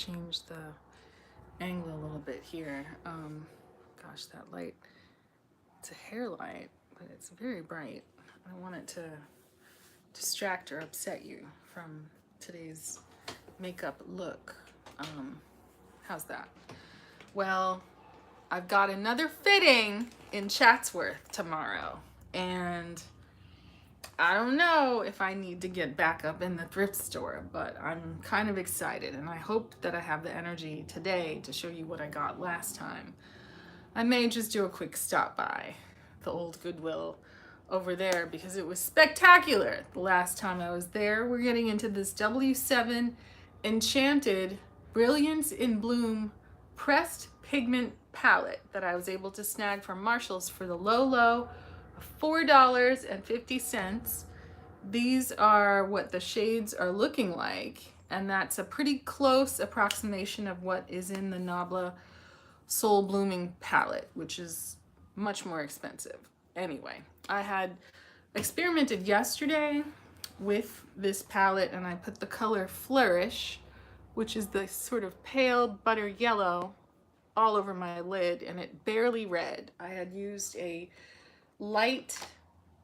change the angle a little bit here. Gosh, that light, it's a hair light, but it's very bright. I don't want it to distract or upset you from today's makeup look. Um, how's that? Well, I've got another fitting in Chatsworth tomorrow, and I don't know if I need to get back up in the thrift store, but I'm kind of excited, and I hope that I have the energy today to show you what I got last time. I may just do a quick stop by the old Goodwill over there because it was spectacular the last time I was there. We're getting into this W7 Enchanted Brilliance in Bloom pressed pigment palette that I was able to snag from Marshall's for the low of $4.50. These are what the shades are looking like, and that's a pretty close approximation of what is in the Nabla Soul Blooming palette, which is much more expensive. Anyway, I had experimented yesterday with this palette, and I put the color Flourish, which is the sort of pale butter yellow, all over my lid, and it barely read. I had used a light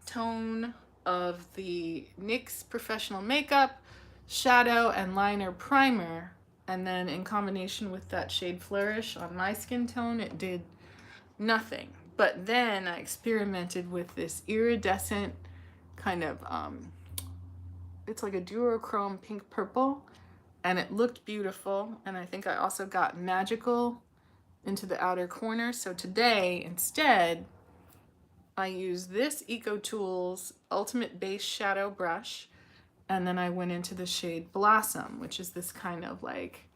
tone of the NYX Professional Makeup shadow and liner primer, and then in combination with that shade Flourish on my skin tone, it did nothing. But then I experimented with this iridescent kind of it's like a duochrome pink purple, and it looked beautiful. And I think I also got Magical into the outer corner. So today instead I used this Eco Tools Ultimate Base Shadow Brush, and then I went into the shade Blossom, which is this kind of like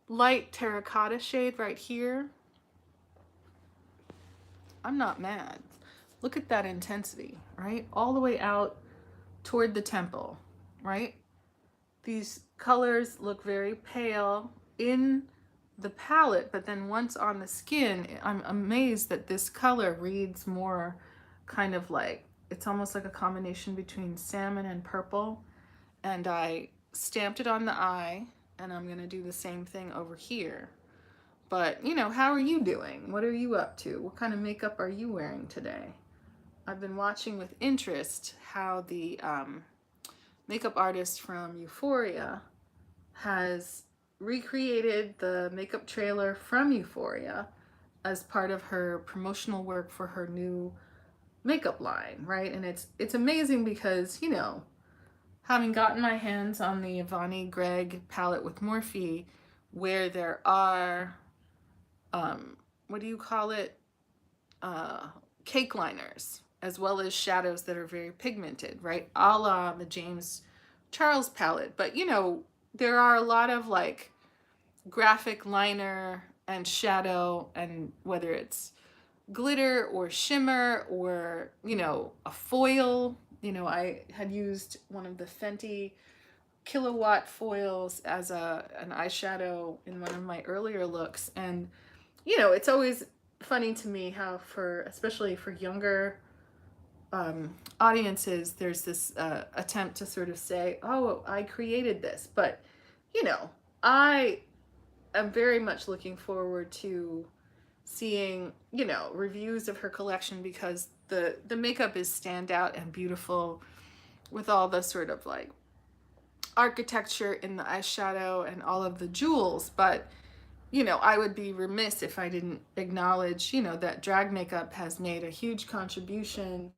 light terracotta shade right here. I'm not mad. Look at that intensity, right? All the way out toward the temple, right? These colors look very pale in the palette, but then once on the skin, I'm amazed that this color reads more kind of like, it's almost like a combination between salmon and purple. And I stamped it on the eye, and I'm gonna do the same thing over here. But, you know, how are you doing? What are you up to? What kind of makeup are you wearing today? I've been watching with interest how the makeup artist from Euphoria has recreated the makeup trailer from Euphoria as part of her promotional work for her new makeup line, right? And it's amazing because, you know, having gotten my hands on the Avani Gregg palette with Morphe, where there are what do you call it? Cake liners, as well as shadows that are very pigmented, right? A la the James Charles palette. But, you know, there are a lot of like graphic liner and shadow, and whether it's glitter or shimmer or, you know, a foil. You know, I had used one of the Fenty Kilowatt foils as an eyeshadow in one of my earlier looks. And you know, it's always funny to me how especially for younger audiences, there's this attempt to sort of say, oh, I created this. But, you know, I am very much looking forward to seeing, you know, reviews of her collection because the makeup is standout and beautiful with all the sort of like architecture in the eyeshadow and all of the jewels. But you know, I would be remiss if I didn't acknowledge, you know, that drag makeup has made a huge contribution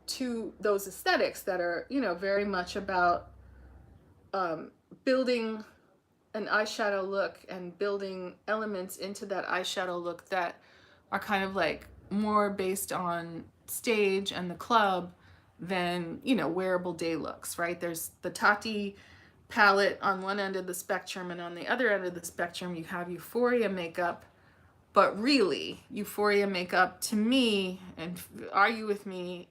to those aesthetics that are, you know, very much about building an eyeshadow look and building elements into that eyeshadow look that are kind of like more based on stage and the club than, you know, wearable day looks, right? There's the Tati palette on one end of the spectrum, and on the other end of the spectrum you have Euphoria makeup. But really, Euphoria makeup to me, and argue with me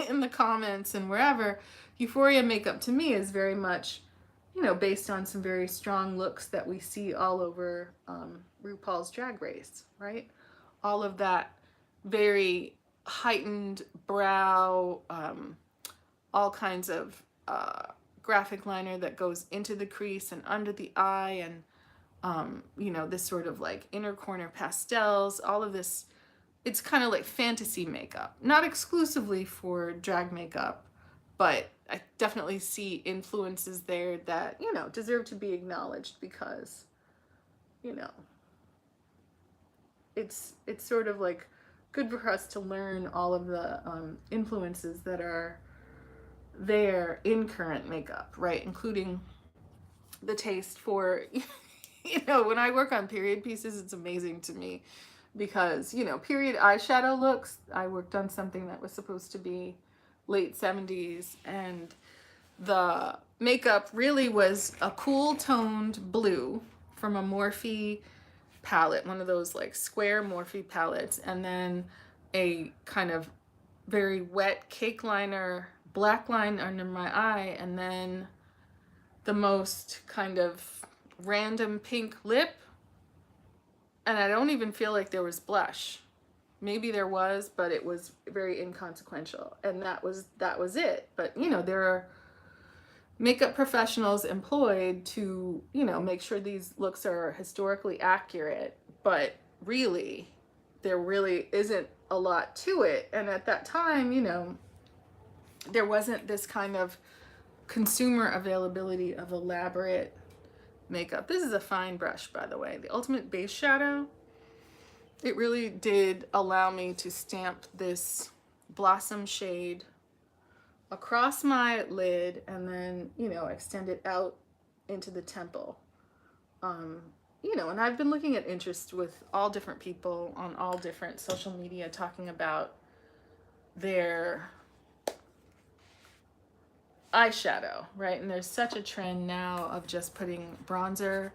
in the comments and wherever, Euphoria makeup to me is very much, you know, based on some very strong looks that we see all over RuPaul's Drag Race, right? All of that very heightened brow, all kinds of graphic liner that goes into the crease and under the eye, and You know, this sort of like inner corner pastels, all of this. It's kind of like fantasy makeup, not exclusively for drag makeup, but I definitely see influences there that, you know, deserve to be acknowledged because, you know, it's sort of like good for us to learn all of the influences that are there in current makeup, right? Including the taste for, you know, when I work on period pieces, it's amazing to me because, you know, period eyeshadow looks, I worked on something that was supposed to be late 70s, and the makeup really was a cool toned blue from a Morphe palette, one of those like square Morphe palettes, and then a kind of very wet cake liner, black line under my eye, and then the most kind of random pink lip. And I don't even feel like there was blush. Maybe there was, but it was very inconsequential. And that was it. But you know, there are makeup professionals employed to, you know, make sure these looks are historically accurate, but really there really isn't a lot to it. And at that time, you know, there wasn't this kind of consumer availability of elaborate makeup. This is a fine brush, by the way. The Ultimate Base Shadow, it really did allow me to stamp this blossom shade across my lid and then, you know, extend it out into the temple. You know, and I've been looking at interest with all different people on all different social media talking about their eyeshadow, right? And there's such a trend now of just putting bronzer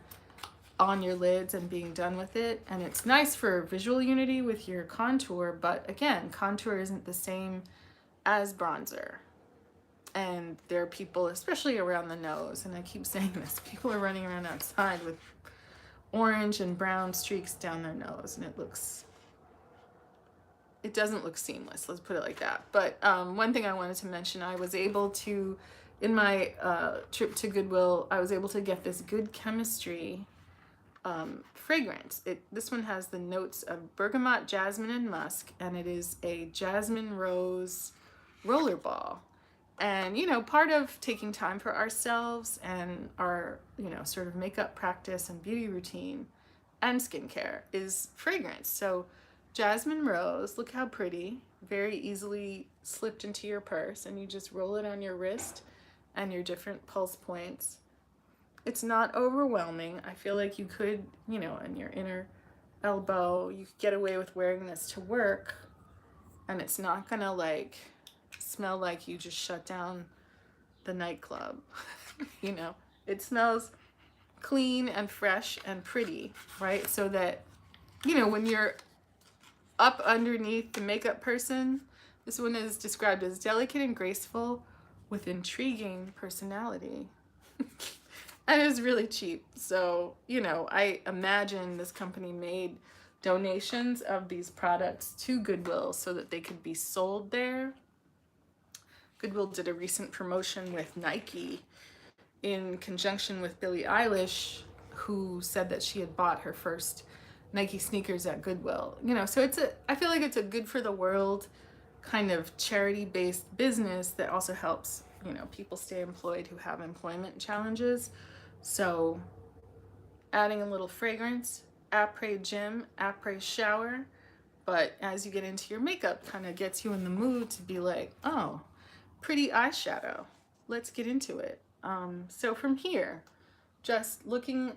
on your lids and being done with it. And it's nice for visual unity with your contour, but again, contour isn't the same as bronzer. And there are people, especially around the nose, and I keep saying this, people are running around outside with orange and brown streaks down their nose, and it doesn't look seamless, let's put it like that. But one thing I wanted to mention, I was able to, in my trip to Goodwill, I was able to get this Good Chemistry fragrance. This one has the notes of bergamot, jasmine, and musk, and it is a jasmine rose rollerball. And, you know, part of taking time for ourselves and our, you know, sort of makeup practice and beauty routine and skincare is fragrance. So jasmine rose, look how pretty, very easily slipped into your purse, and you just roll it on your wrist and your different pulse points. It's not overwhelming. I feel like you could, you know, in your inner elbow, you could get away with wearing this to work, and it's not gonna like smell like you just shut down the nightclub. You know, it smells clean and fresh and pretty, right? So that, you know, when you're up underneath the makeup person, this one is described as delicate and graceful with intriguing personality. And it was really cheap. So, you know, I imagine this company made donations of these products to Goodwill so that they could be sold there. Goodwill did a recent promotion with Nike in conjunction with Billie Eilish, who said that she had bought her first Nike sneakers at Goodwill. You know, so I feel like it's a good for the world kind of charity-based business that also helps, you know, people stay employed who have employment challenges. So adding a little fragrance, après gym, après shower, but as you get into your makeup, kind of gets you in the mood to be like, oh, pretty eyeshadow, let's get into it. So from here, just looking,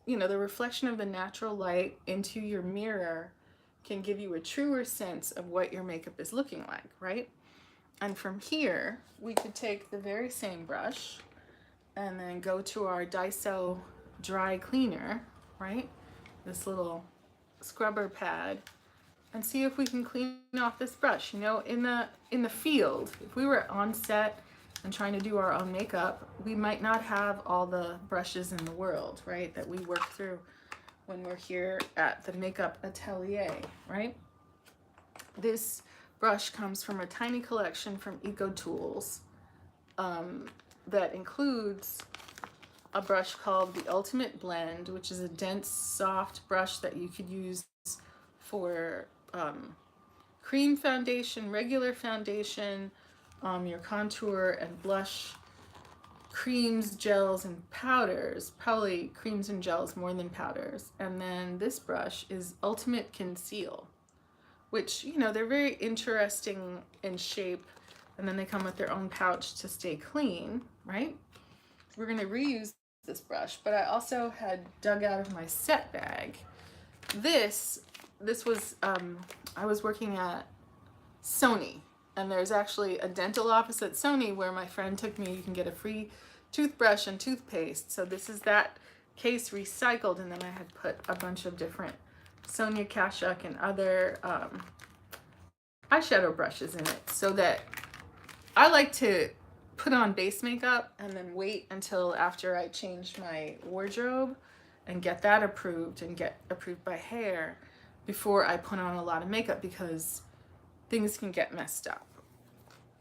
you know, the reflection of the natural light into your mirror can give you a truer sense of what your makeup is looking like, right? And from here, we could take the very same brush and then go to our Daiso dry cleaner, right? This little scrubber pad, and see if we can clean off this brush. You know, in the field, if we were on set and trying to do our own makeup, we might not have all the brushes in the world, right, that we work through when we're here at the makeup atelier, right? This brush comes from a tiny collection from Eco Tools that includes a brush called the Ultimate Blend, which is a dense, soft brush that you could use for cream foundation, regular foundation, your contour and blush creams, gels, and powders. Probably creams and gels more than powders. And then this brush is Ultimate Conceal, which, you know, they're very interesting in shape. And then they come with their own pouch to stay clean, right? We're going to reuse this brush, but I also had dug out of my set bag. This was, I was working at Sony, and there's actually a dental office at Sony where my friend took me. You can get a free toothbrush and toothpaste. So this is that case recycled, and then I had put a bunch of different Sonia Kashuk and other eyeshadow brushes in it, so that I like to put on base makeup and then wait until after I change my wardrobe and get that approved and get approved by hair before I put on a lot of makeup, because things can get messed up.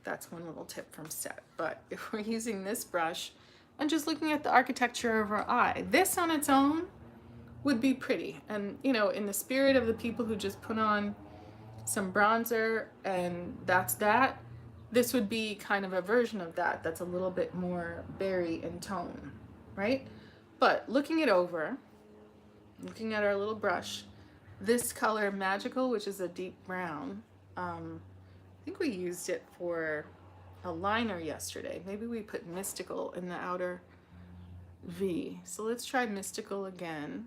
That's one little tip from Set. But if we're using this brush and just looking at the architecture of our eye, this on its own would be pretty. And, you know, in the spirit of the people who just put on some bronzer and that's that, this would be kind of a version of that that's a little bit more berry in tone, right? But looking it over, looking at our little brush, this color Magical, which is a deep brown, I think we used it for a liner yesterday. Maybe we put Mystical in the outer V. So let's try Mystical again.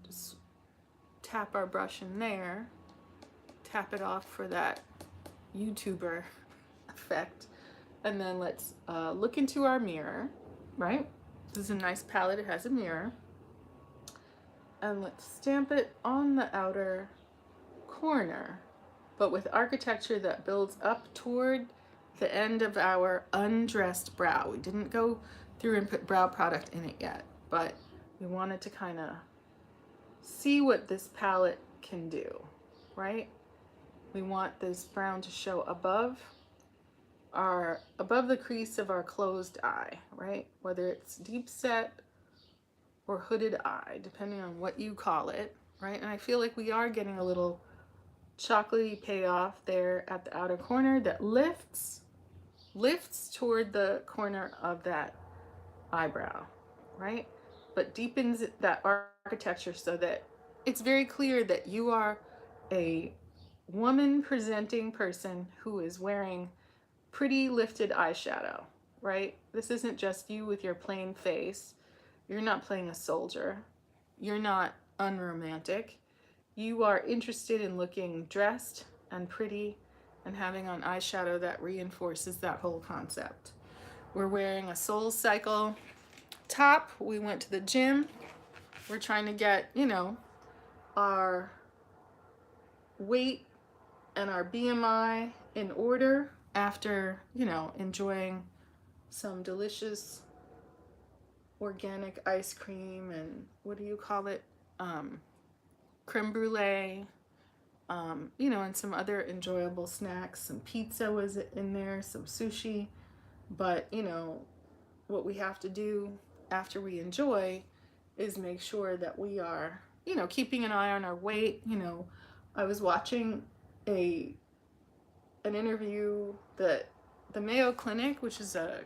Just tap our brush in there, tap it off for that YouTuber effect, and then let's look into our mirror, right? This is a nice palette, it has a mirror. And let's stamp it on the outer corner, but with architecture that builds up toward the end of our undressed brow. We didn't go through and put brow product in it yet, but we wanted to kind of see what this palette can do, right? We want this brown to show above the crease of our closed eye, right? Whether it's deep set or hooded eye, depending on what you call it, right? And I feel like we are getting a little chocolatey payoff there at the outer corner that lifts toward the corner of that eyebrow, right? But deepens that architecture so that it's very clear that you are a woman presenting person who is wearing pretty lifted eyeshadow, right? This isn't just you with your plain face. You're not playing a soldier. You're not unromantic. You are interested in looking dressed and pretty and having on eyeshadow that reinforces that whole concept. We're wearing a Soul Cycle top. We went to the gym. We're trying to get, you know, our weight and our BMI in order after, you know, enjoying some delicious organic ice cream and what do you call it? Creme brulee, you know, and some other enjoyable snacks. Some pizza was in there, some sushi. But, you know, what we have to do after we enjoy is make sure that we are, you know, keeping an eye on our weight. You know, I was watching an interview that the Mayo Clinic, which is I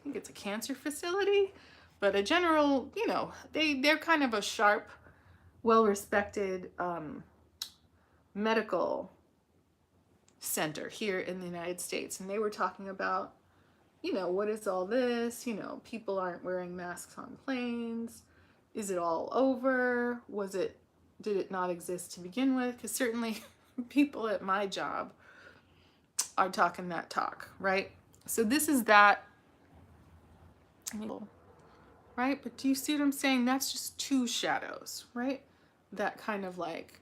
think it's a cancer facility, but a general, you know, they're kind of a sharp, well-respected medical center here in the United States. And they were talking about, you know, what is all this? You know, people aren't wearing masks on planes. Is it all over? Did it not exist to begin with? Because certainly people at my job are talking that talk, right? So this is that, right? But do you see what I'm saying? That's just two shadows, right? That kind of like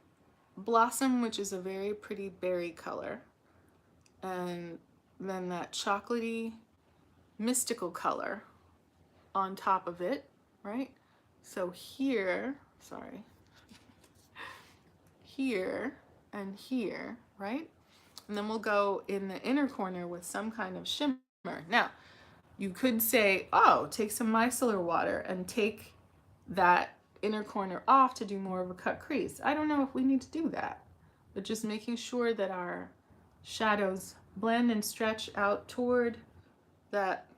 Blossom, which is a very pretty berry color, and then that chocolatey mystical color on top of it, right? So here, sorry, here and here, right? And then we'll go in the inner corner with some kind of shimmer. Now, You could say, oh, take some micellar water and take that inner corner off to do more of a cut crease. I don't know if we need to do that, but just making sure that our shadows blend and stretch out toward that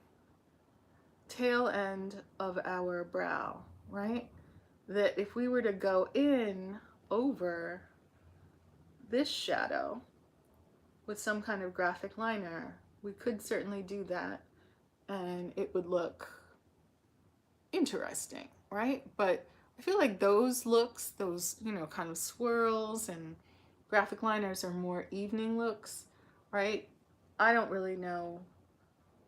tail end of our brow, right? That if we were to go in over this shadow with some kind of graphic liner, we could certainly do that and it would look interesting, right? But I feel like those looks, those, kind of swirls and graphic liners are more evening looks, right? I don't really know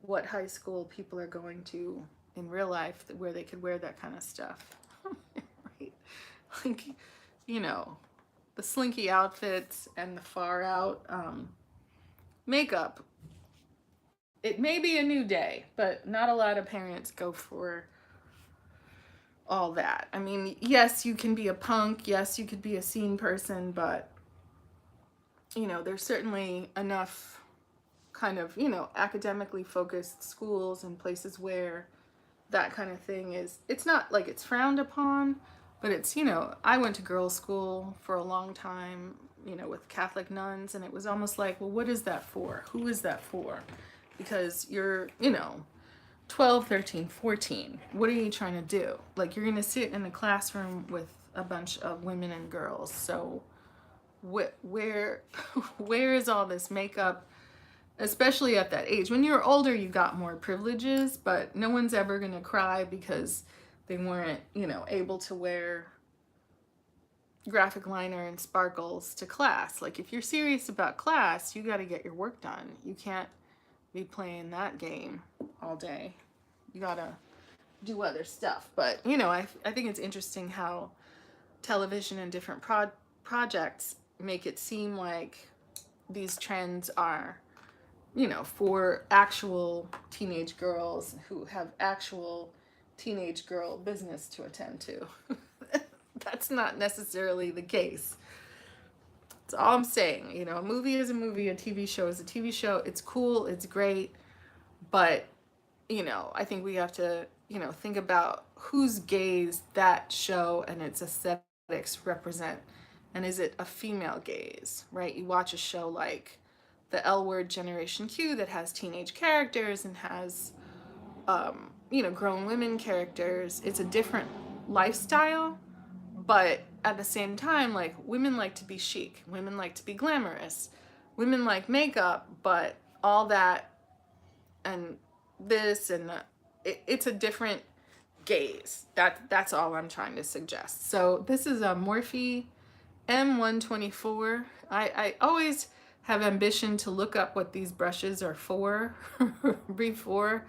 what high school people are going to in real life where they could wear that kind of stuff, right? Like, the slinky outfits and the far out makeup. It may be a new day, but not a lot of parents go for all that. I mean, yes, you can be a punk. Yes, you could be a scene person, but, there's certainly enough kind of, academically focused schools and places where that kind of thing is, it's not like it's frowned upon, but it's, I went to girls' school for a long time, with Catholic nuns, and it was almost like, well, what is that for? Who is that for? Because you're, 12, 13, 14. What are you trying to do? Like, you're going to sit in a classroom with a bunch of women and girls. So where where is all this makeup, especially at that age? When you're older, you got more privileges, but no one's ever going to cry because they weren't, able to wear graphic liner and sparkles to class. Like, if you're serious about class, you got to get your work done. You can't be playing that game all day. You gotta do other stuff. But, I think it's interesting how television and different projects make it seem like these trends are, for actual teenage girls who have actual teenage girl business to attend to. That's not necessarily the case. That's all I'm saying. A movie is a movie, a TV show is a TV show. It's cool, it's great, but, I think we have to, think about whose gaze that show and its aesthetics represent. And is it a female gaze, right? You watch a show like the L Word Generation Q that has teenage characters and has, grown women characters. It's a different lifestyle, but at the same time, like, women like to be chic, women like to be glamorous, women like makeup, but all that and this and it's a different gaze. That's all I'm trying to suggest. So this is a Morphe M124. I always have ambition to look up what these brushes are for before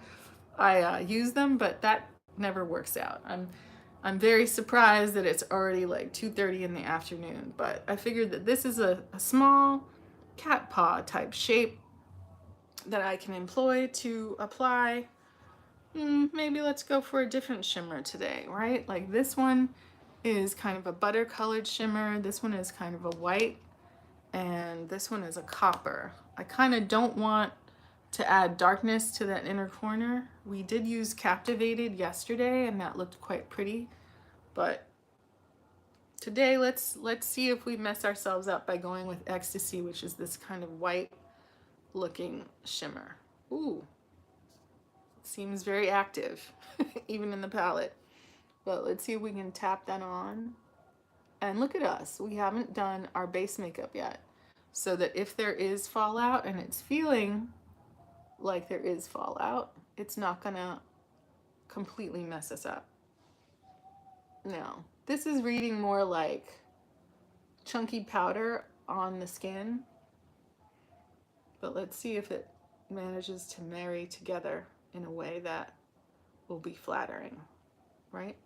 I use them, but that never works out. I'm very surprised that it's already like 2:30 in the afternoon, but I figured that this is a small cat paw type shape that I can employ to apply. Maybe let's go for a different shimmer today, right? Like, this one is kind of a butter colored shimmer. This one is kind of a white, and this one is a copper. I kind of don't want to add darkness to that inner corner. We did use Captivated yesterday, and that looked quite pretty, but today let's see if we mess ourselves up by going with Ecstasy, which is this kind of white looking shimmer. Ooh, seems very active, even in the palette. But let's see if we can tap that on. And look at us, we haven't done our base makeup yet. So that if there is fallout, and it's feeling like there is fallout, it's not gonna completely mess us up. No, this is reading more like chunky powder on the skin. But let's see if it manages to marry together in a way that will be flattering, right?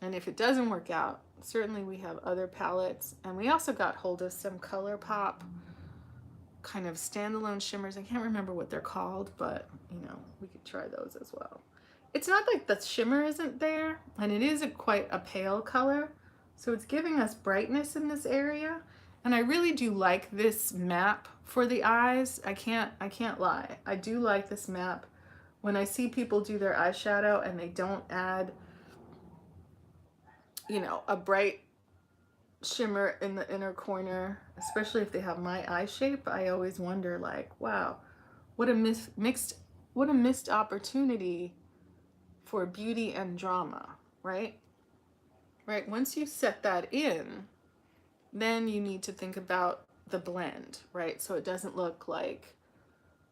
And if it doesn't work out, certainly we have other palettes. And we also got hold of some ColourPop kind of standalone shimmers. I can't remember what they're called, but, we could try those as well. It's not like the shimmer isn't there, and it isn't quite a pale color. So it's giving us brightness in this area. And I really do like this map for the eyes. I can't lie. I do like this map when I see people do their eyeshadow and they don't add, you know, a bright shimmer in the inner corner, especially if they have my eye shape, I always wonder like, wow, what a missed opportunity for beauty and drama, right? Right? Once you set that in, then you need to think about the blend, right? So it doesn't look like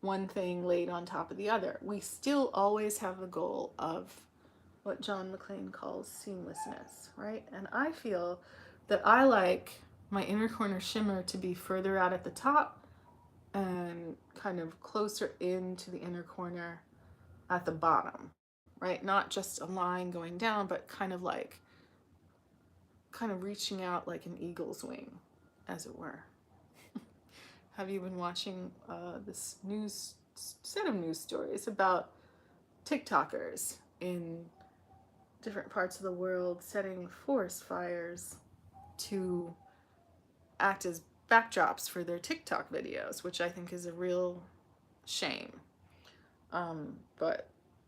one thing laid on top of the other. We still always have the goal of what John McClane calls seamlessness, right? And I feel that I like my inner corner shimmer to be further out at the top and kind of closer into the inner corner at the bottom, right? Not just a line going down, but kind of reaching out like an eagle's wing, as it were. Have you been watching this news set of news stories about TikTokers in different parts of the world setting forest fires to act as backdrops for their TikTok videos, which I think is a real shame. But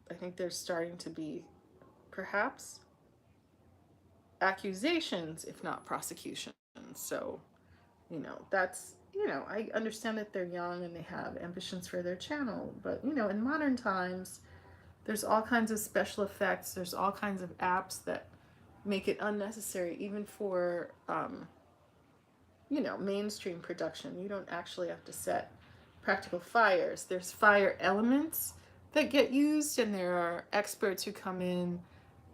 I think there's starting to be perhaps accusations, if not prosecutions. So, you know, that's, you know, I understand that they're young and they have ambitions for their channel, but, you know, in modern times, there's all kinds of special effects, there's all kinds of apps that make it unnecessary, even for, you know, mainstream production. You don't actually have to set practical fires. There's fire elements that get used, and there are experts who come in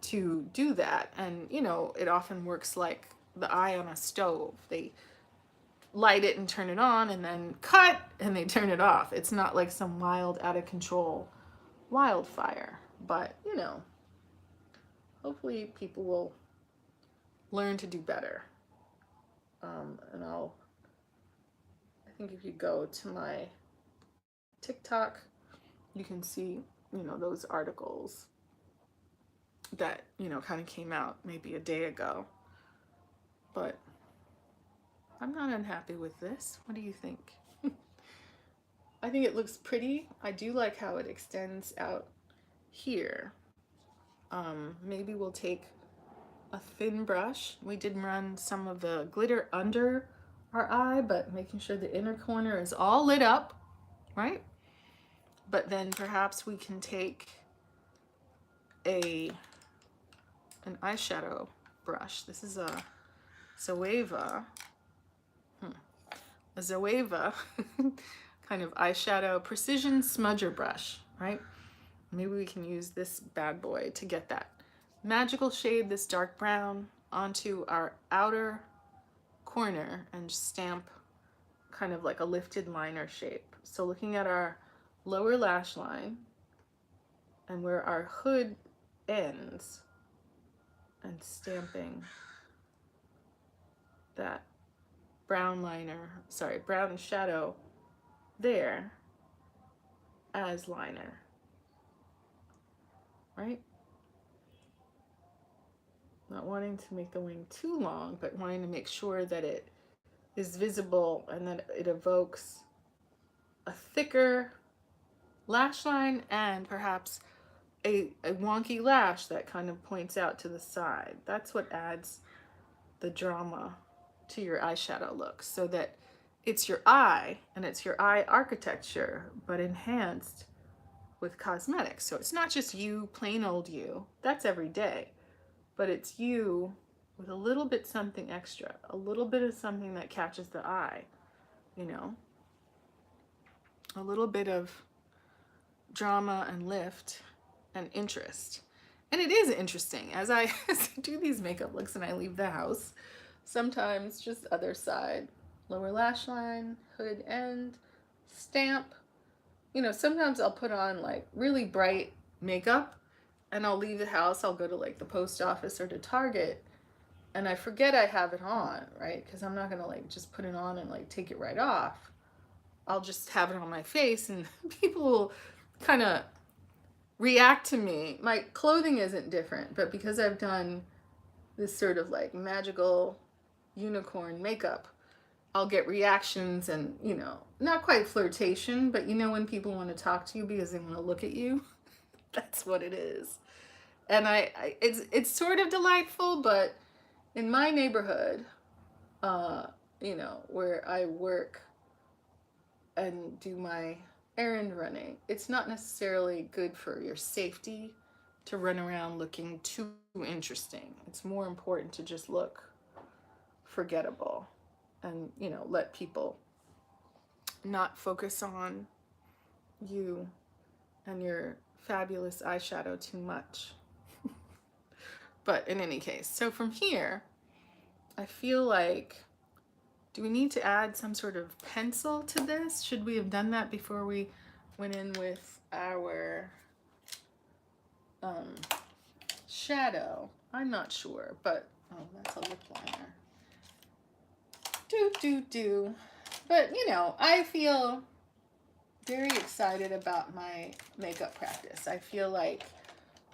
to do that. And, you know, it often works like the eye on a stove. They light it and turn it on and then cut and they turn it off. It's not like some wild, out of control wildfire. But, you know, hopefully people will learn to do better. And I think if you go to my TikTok, you can see, you know, those articles that, you know, kind of came out maybe a day ago. But I'm not unhappy with this. What do you think? I think it looks pretty. I do like how it extends out here. Maybe we'll take a thin brush. We did run some of the glitter under our eye, but making sure the inner corner is all lit up, right? But then perhaps we can take an eyeshadow brush. This is a Zoeva, kind of eyeshadow precision smudger brush, right? Maybe we can use this bad boy to get that magical shade, this dark brown, onto our outer corner and stamp kind of like a lifted liner shape. So looking at our lower lash line and where our hood ends and stamping that brown shadow there as liner, right? Not wanting to make the wing too long, but wanting to make sure that it is visible and that it evokes a thicker lash line and perhaps a wonky lash that kind of points out to the side. That's what adds the drama to your eyeshadow look, so that it's your eye and it's your eye architecture, but enhanced with cosmetics. So it's not just you, plain old you, that's every day, but it's you with a little bit something extra, a little bit of something that catches the eye, you know, a little bit of drama and lift and interest. And it is interesting as I do these makeup looks and I leave the house. Sometimes just other side, lower lash line, hood end, stamp. You know, sometimes I'll put on like really bright makeup and I'll leave the house. I'll go to like the post office or to Target and I forget I have it on, right? Because I'm not gonna like just put it on and like take it right off. I'll just have it on my face and people will kind of react to me. My clothing isn't different, but because I've done this sort of like magical unicorn makeup, I'll get reactions and, you know, not quite flirtation, but you know when people want to talk to you because they want to look at you. That's what it is. And it's sort of delightful, but in my neighborhood, uh, you know, where I work and do my errand running, it's not necessarily good for your safety to run around looking too interesting. It's more important to just look forgettable and, you know, let people not focus on you and your fabulous eyeshadow too much. But in any case, so from here, I feel like, do we need to add some sort of pencil to this? Should we have done that before we went in with our shadow? I'm not sure, but oh, that's a lip liner. But you know, I feel very excited about my makeup practice. I feel like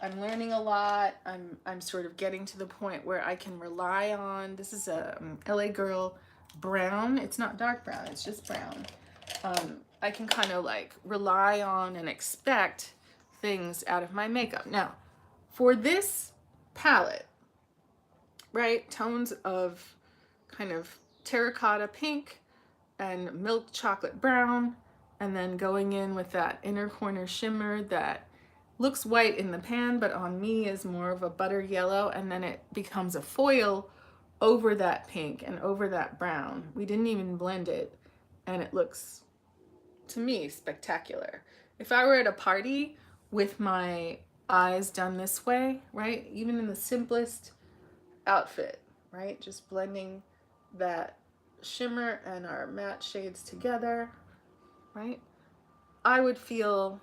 I'm learning a lot. I'm sort of getting to the point where I can rely on, this is a LA Girl brown. It's not dark brown, it's just brown. I can kind of like rely on and expect things out of my makeup. Now, for this palette, right, tones of kind of terracotta pink and milk chocolate brown, and then going in with that inner corner shimmer that looks white in the pan, but on me is more of a butter yellow, and then it becomes a foil over that pink and over that brown. We didn't even blend it, and it looks, to me, spectacular. If I were at a party with my eyes done this way, right, even in the simplest outfit, right, just blending that shimmer and our matte shades together, right, I would feel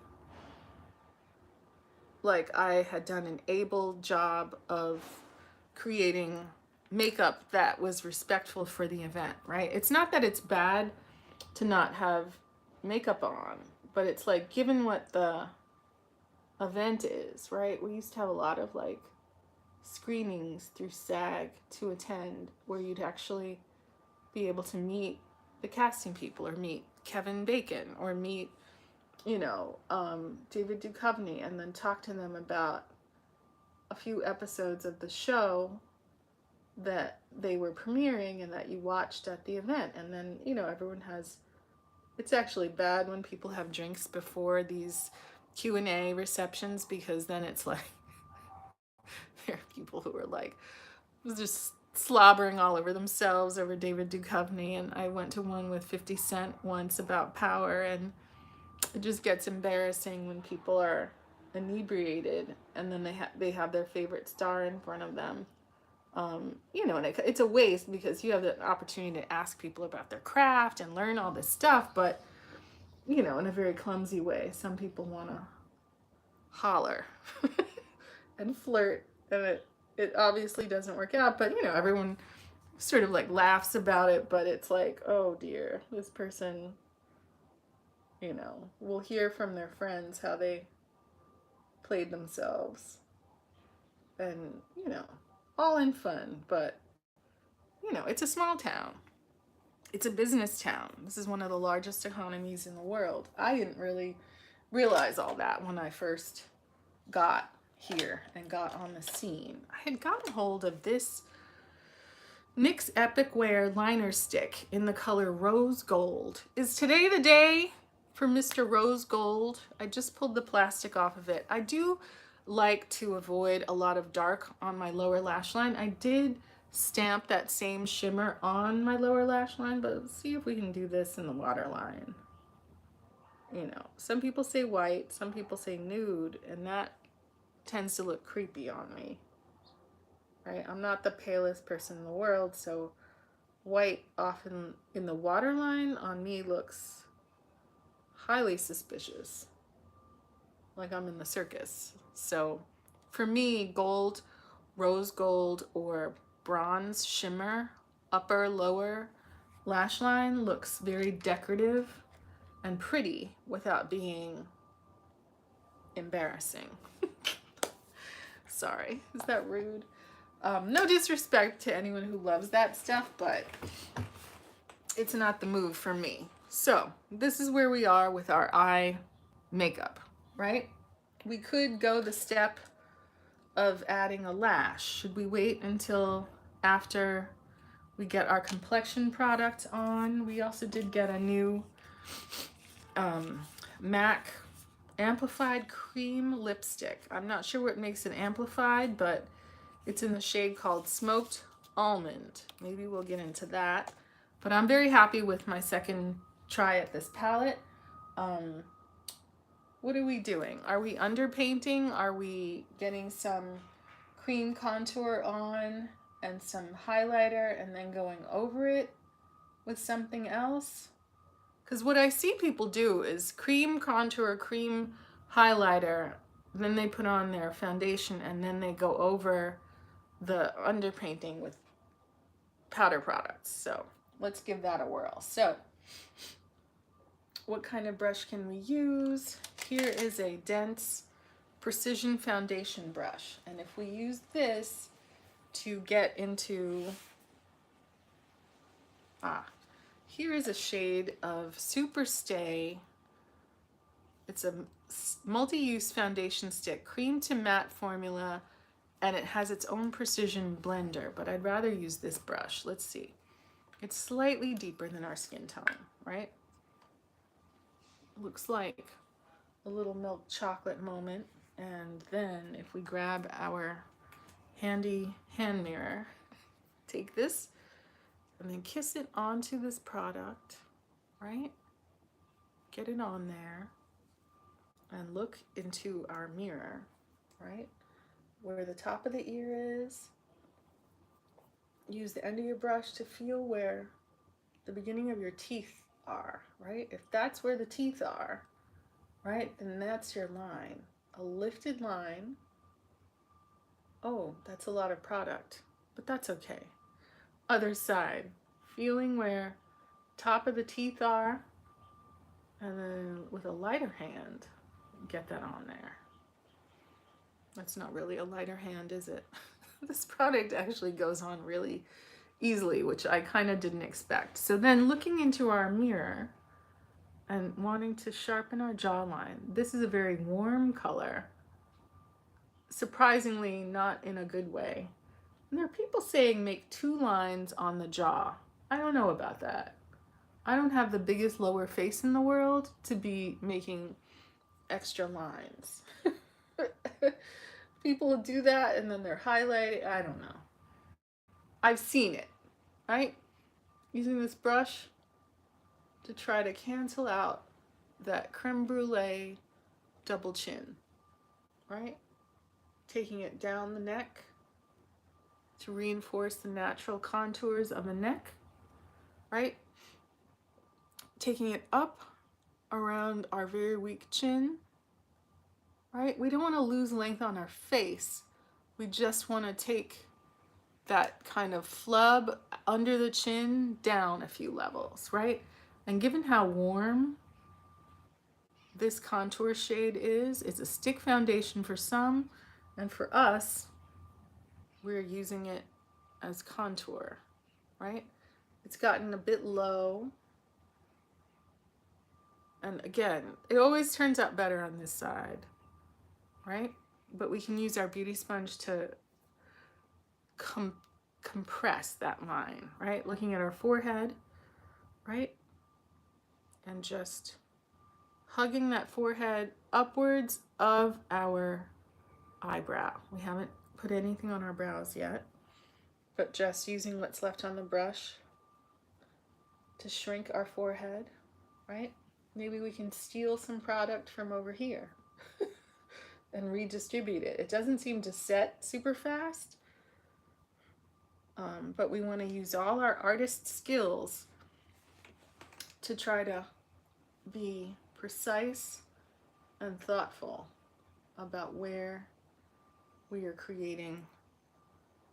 like I had done an able job of creating makeup that was respectful for the event, right? It's not that it's bad to not have makeup on, but it's like, given what the event is, right? We used to have a lot of like screenings through SAG to attend where you'd actually be able to meet the casting people or meet Kevin Bacon or meet, you know, David Duchovny, and then talk to them about a few episodes of the show that they were premiering and that you watched at the event. And then, you know, everyone has, it's actually bad when people have drinks before these Q&A receptions, because then it's like, there are people who are like, just slobbering all over themselves over David Duchovny. And I went to one with 50 Cent once about Power, and it just gets embarrassing when people are inebriated and then they have their favorite star in front of them. You know, and it's a waste because you have the opportunity to ask people about their craft and learn all this stuff, but, you know, in a very clumsy way. Some people want to holler and flirt, and it obviously doesn't work out, but, you know, everyone sort of like laughs about it, but it's like, oh dear, this person, you know, will hear from their friends how they played themselves. And, you know, all in fun, but, you know, it's a small town. It's a business town. This is one of the largest economies in the world. I didn't really realize all that when I first got here and got on the scene. I had gotten hold of this NYX Epic Wear liner stick in the color Rose Gold. Is today the day for Mr. Rose Gold? I just pulled the plastic off of it. I do like to avoid a lot of dark on my lower lash line. I did stamp that same shimmer on my lower lash line, but let's see if we can do this in the waterline. You know, some people say white, some people say nude, and that tends to look creepy on me, right? I'm not the palest person in the world, so white often in the waterline on me looks highly suspicious, like I'm in the circus. So for me, gold, rose gold, or bronze shimmer, upper, lower lash line looks very decorative and pretty without being embarrassing. Sorry, is that rude? No disrespect to anyone who loves that stuff, but it's not the move for me. So this is where we are with our eye makeup, right? We could go the step of adding a lash. Should we wait until after we get our complexion product on? We also did get a new MAC amplified cream lipstick. I'm not sure what makes it amplified, but it's in the shade called Smoked Almond. Maybe we'll get into that. But I'm very happy with my second try at this palette. What are we doing? Are we underpainting? Are we getting some cream contour on and some highlighter and then going over it with something else? Because what I see people do is cream contour, cream highlighter, then they put on their foundation and then they go over the underpainting with powder products. So let's give that a whirl. So what kind of brush can we use? Here is a dense precision foundation brush. And if we use this to get into, here is a shade of Super Stay. It's a multi-use foundation stick, cream to matte formula, and it has its own precision blender, but I'd rather use this brush. Let's see. It's slightly deeper than our skin tone, right? Looks like a little milk chocolate moment. And then if we grab our handy hand mirror, take this and then kiss it onto this product, right? Get it on there and look into our mirror, right? Where the top of the ear is. Use the end of your brush to feel where the beginning of your teeth are, right? If that's where the teeth are, right, then that's your line. A lifted line. Oh, that's a lot of product, but that's okay. Other side, feeling where top of the teeth are, and then with a lighter hand, get that on there. That's not really a lighter hand, is it? This product actually goes on really easily, which I kind of didn't expect. So then looking into our mirror and wanting to sharpen our jawline, this is a very warm color. Surprisingly, not in a good way. And there are people saying make 2 lines on the jaw. I don't know about that. I don't have the biggest lower face in the world to be making extra lines. People do that and then they're highlighting. I don't know. I've seen it, right? Using this brush to try to cancel out that creme brulee double chin, right? Taking it down the neck to reinforce the natural contours of the neck, right? Taking it up around our very weak chin, right? We don't want to lose length on our face. We just want to take that kind of flub under the chin down a few levels, right? And given how warm this contour shade is, it's a stick foundation for some, and for us, we're using it as contour, right? It's gotten a bit low. And again, it always turns out better on this side, right? But we can use our beauty sponge to compress that line, right? Looking at our forehead, right? And just hugging that forehead upwards of our eyebrow. We haven't put anything on our brows yet, but just using what's left on the brush to shrink our forehead, right? Maybe we can steal some product from over here and redistribute it. It doesn't seem to set super fast, but we want to use all our artist skills to try to be precise and thoughtful about where we are creating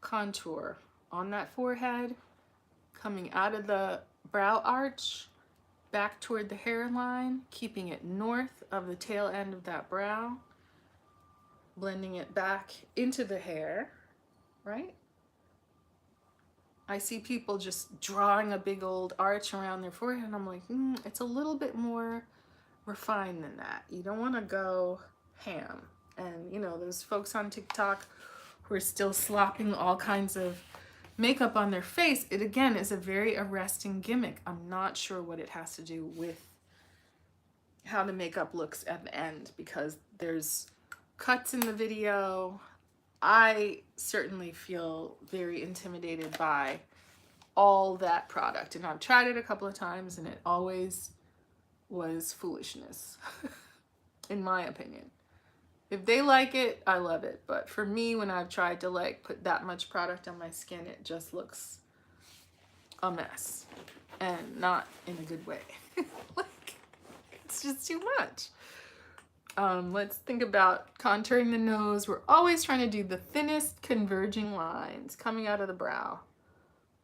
contour on that forehead, coming out of the brow arch, back toward the hairline, keeping it north of the tail end of that brow, blending it back into the hair, right? I see people just drawing a big old arch around their forehead, and I'm like, it's a little bit more refined than that. You don't want to go ham. And, you know, those folks on TikTok who are still slopping all kinds of makeup on their face, it again is a very arresting gimmick. I'm not sure what it has to do with how the makeup looks at the end, because there's cuts in the video. I certainly feel very intimidated by all that product, and I've tried it a couple of times and it always was foolishness in my opinion. If they like it, I love it, but for me, when I've tried to like put that much product on my skin, it just looks a mess, and not in a good way. Like, it's just too much. Let's think about contouring the nose. We're always trying to do the thinnest converging lines coming out of the brow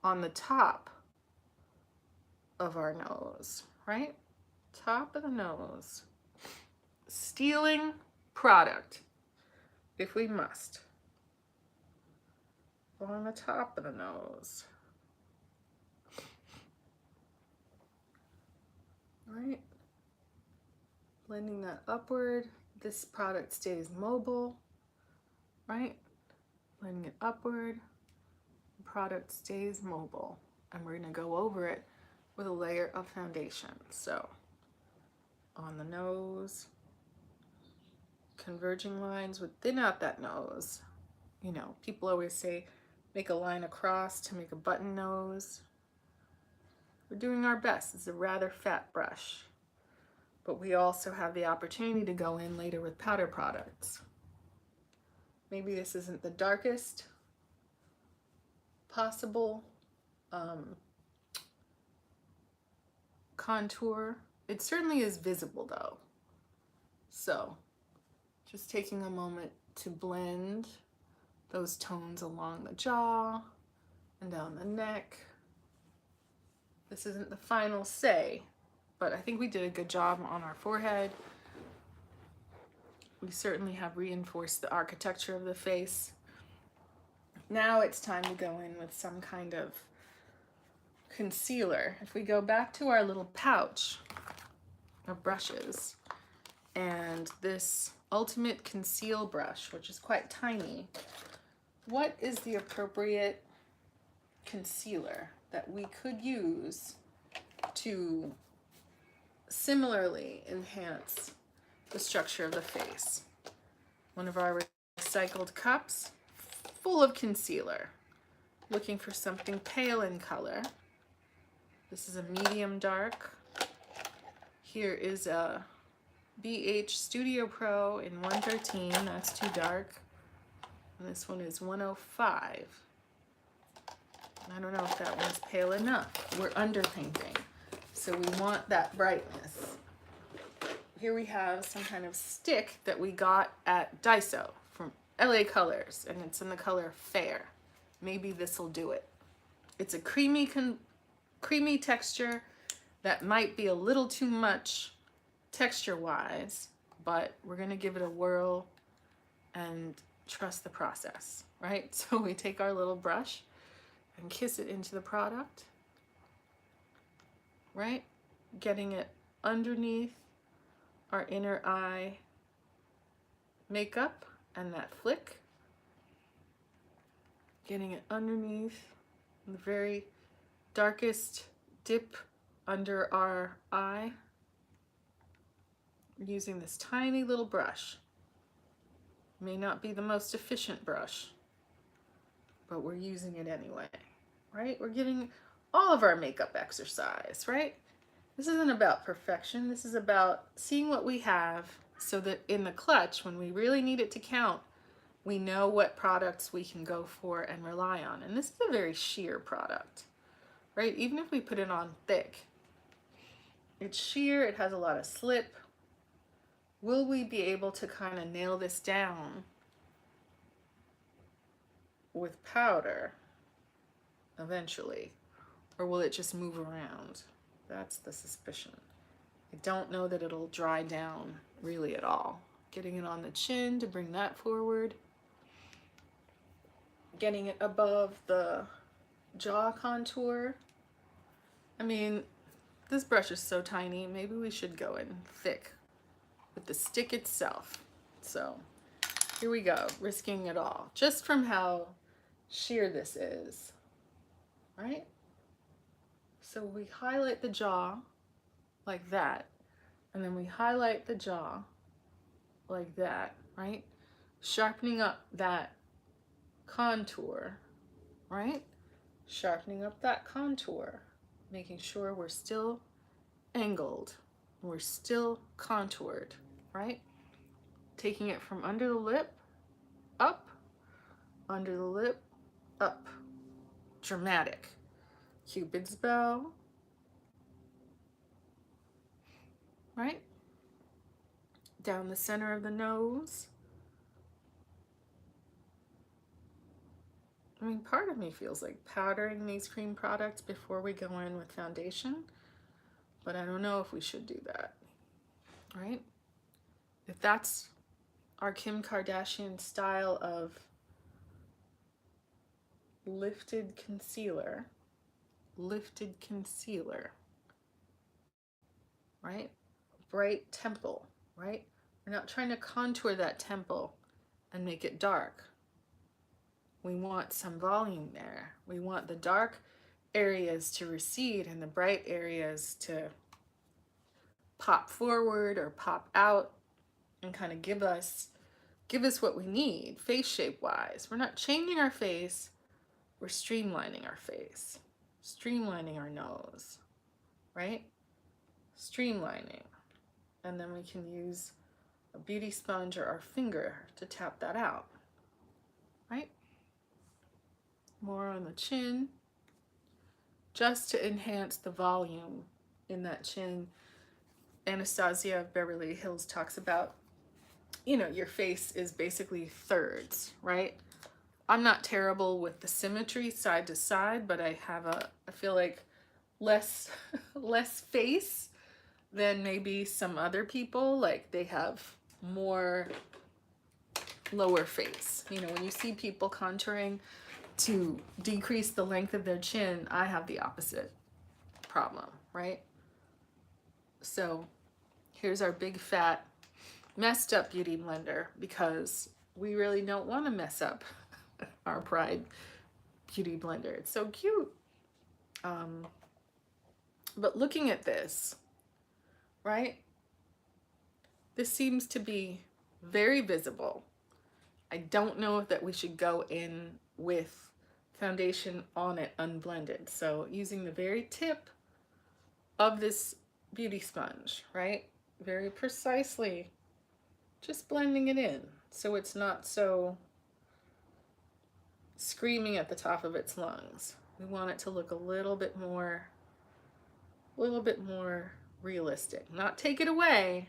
on the top of our nose, right? Top of the nose. Stealing product, if we must, on the top of the nose. Right? Blending that upward. This product stays mobile, right? Blending it upward. The product stays mobile. And we're going to go over it with a layer of foundation. So, on the nose, converging lines would thin out that nose. You know, people always say, make a line across to make a button nose. We're doing our best. It's a rather fat brush. But we also have the opportunity to go in later with powder products. Maybe this isn't the darkest possible contour. It certainly is visible though. So just taking a moment to blend those tones along the jaw and down the neck. This isn't the final say, but I think we did a good job on our forehead. We certainly have reinforced the architecture of the face. Now it's time to go in with some kind of concealer. If we go back to our little pouch of brushes and this Ultimate Conceal brush, which is quite tiny, what is the appropriate concealer that we could use to similarly enhance the structure of the face? One of our recycled cups full of concealer. Looking for something pale in color. This is a medium dark. Here is a BH Studio Pro in 113, that's too dark. And this one is 105. I don't know if that one's pale enough. We're underpainting, so we want that brightness. Here we have some kind of stick that we got at Daiso from LA Colors, and it's in the color Fair. Maybe this will do it. It's a creamy texture that might be a little too much texture-wise, but we're gonna give it a whirl and trust the process, right? So we take our little brush and kiss it into the product, right? Getting it underneath our inner eye makeup and that flick. Getting it underneath the very darkest dip under our eye. Using this tiny little brush. May not be the most efficient brush, but we're using it anyway, right? We're giving all of our makeup exercise, right? This isn't about perfection. This is about seeing what we have so that in the clutch, when we really need it to count, we know what products we can go for and rely on. And this is a very sheer product, right? Even if we put it on thick, it's sheer, it has a lot of slip. Will we be able to kind of nail this down with powder eventually? Or will it just move around? That's the suspicion. I don't know that it'll dry down really at all. Getting it on the chin to bring that forward. Getting it above the jaw contour. I mean, this brush is so tiny, maybe we should go in thick with the stick itself. So Here we go, risking it all. Just from how sheer this is, right? So we highlight the jaw like that, and then we highlight the jaw like that, right? Sharpening up that contour, right? Sharpening up that contour, making sure we're still angled, we're still contoured, right? Taking it from under the lip, up, under the lip, up. Dramatic. Cupid's bow, right? Down the center of the nose. I mean, part of me feels like powdering these cream products before we go in with foundation, but I don't know if we should do that, right? If that's our Kim Kardashian style of lifted concealer, right? Bright temple, right? We're not trying to contour that temple and make it dark. We want some volume there. We want the dark areas to recede and the bright areas to pop forward or pop out and kind of give us what we need face shape wise. We're not changing our face, we're streamlining our face, streamlining our nose, right? Streamlining. And then we can use a beauty sponge or our finger to tap that out, right? More on the chin, just to enhance the volume in that chin. Anastasia of Beverly Hills talks about, you know, your face is basically thirds, right? I'm not terrible with the symmetry side to side, but I feel like less face than maybe some other people. Like they have more lower face. You know, when you see people contouring to decrease the length of their chin, I have the opposite problem, right? So here's our big fat messed up beauty blender, because we really don't want to mess up our Pride beauty blender. It's so cute. But looking at this, right? This seems to be very visible. I don't know that we should go in with foundation on it unblended. So using the very tip of this beauty sponge, right? Very precisely, just blending it in so it's not so screaming at the top of its lungs. We want it to look a little bit more realistic. Not take it away.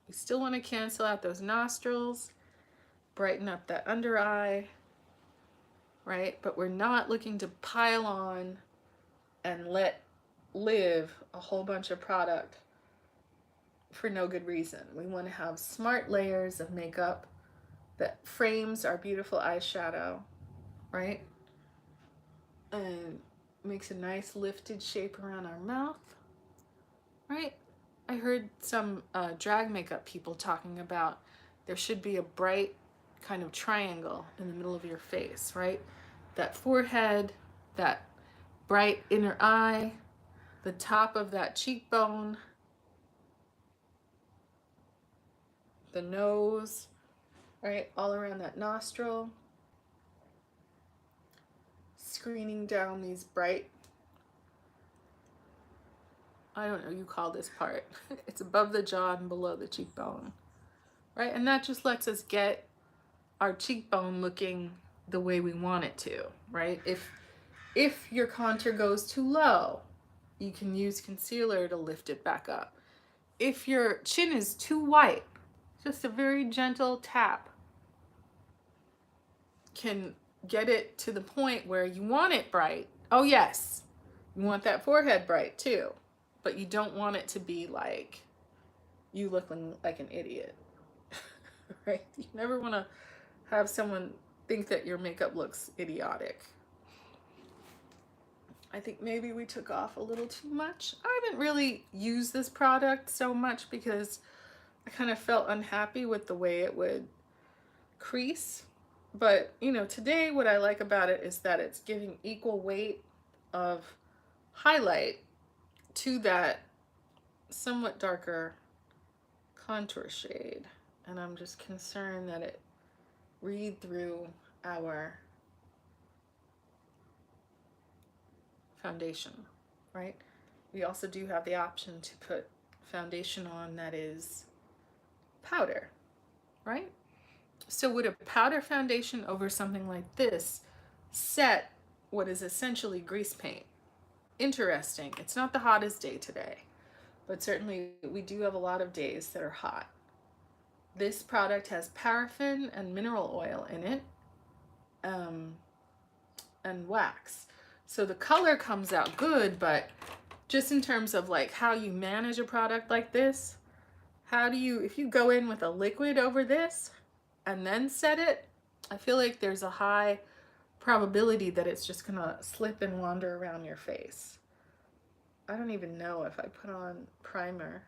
We still want to cancel out those nostrils, brighten up that under eye, right? But we're not looking to pile on and let live a whole bunch of product for no good reason. We want to have smart layers of makeup that frames our beautiful eyeshadow, right? And makes a nice lifted shape around our mouth, right? I heard some drag makeup people talking about there should be a bright kind of triangle in the middle of your face, right? That forehead, that bright inner eye, the top of that cheekbone, the nose, right? All around that nostril. Screening down these bright, I don't know, you call this part. It's above the jaw and below the cheekbone, right? And that just lets us get our cheekbone looking the way we want it to, right? If your contour goes too low, you can use concealer to lift it back up. If your chin is too white, just a very gentle tap can get it to the point where you want it bright. Oh yes, you want that forehead bright too, but you don't want it to be like you looking like an idiot, right? You never want to have someone think that your makeup looks idiotic. I think maybe we took off a little too much. I haven't really used this product so much because I kind of felt unhappy with the way it would crease. But, you know, today what I like about it is that it's giving equal weight of highlight to that somewhat darker contour shade. And I'm just concerned that it read through our foundation, right? We also do have the option to put foundation on that is powder, right? So would a powder foundation over something like this set what is essentially grease paint? Interesting. It's not the hottest day today, but certainly we do have a lot of days that are hot. This product has paraffin and mineral oil in it, and wax. So the color comes out good, but just in terms of like how you manage a product like this, how do you, if you go in with a liquid over this and then set it, I feel like there's a high probability that it's just gonna slip and wander around your face. I don't even know if I put on primer.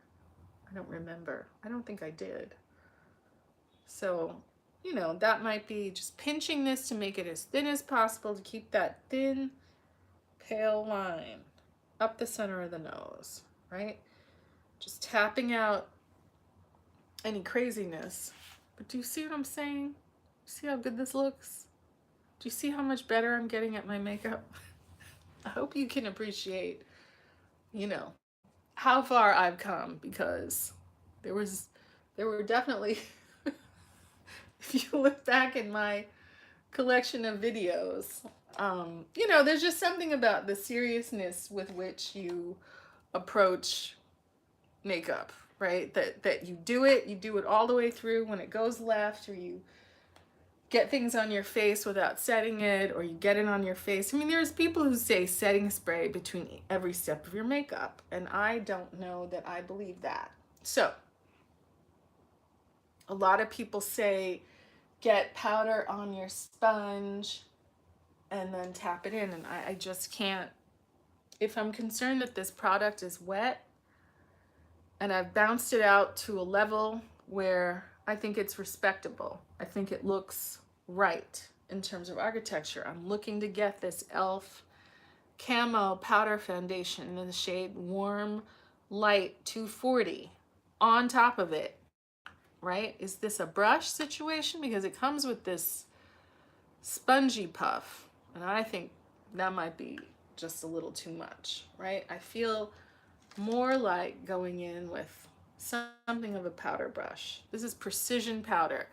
I don't remember. I don't think I did. So, you know, that might be just pinching this to make it as thin as possible to keep that thin, pale line up the center of the nose, right? Just tapping out any craziness. But do you see what I'm saying? See how good this looks? Do you see how much better I'm getting at my makeup? I hope you can appreciate, you know, how far I've come, because there were definitely, if you look back in my collection of videos, you know, there's just something about the seriousness with which you approach makeup, right? That you do it all the way through. When it goes left, or you get things on your face without setting it, or you get it on your face. I mean, there's people who say setting spray between every step of your makeup, and I don't know that I believe that. So a lot of people say get powder on your sponge and then tap it in, and I just can't. If I'm concerned that this product is wet and I've bounced it out to a level where I think it's respectable, I think it looks right in terms of architecture, I'm looking to get this e.l.f. Camo powder foundation in the shade Warm Light 240 on top of it, right? Is this a brush situation? Because it comes with this spongy puff, and I think that might be just a little too much, right? I feel more like going in with something of a powder brush. This is precision powder.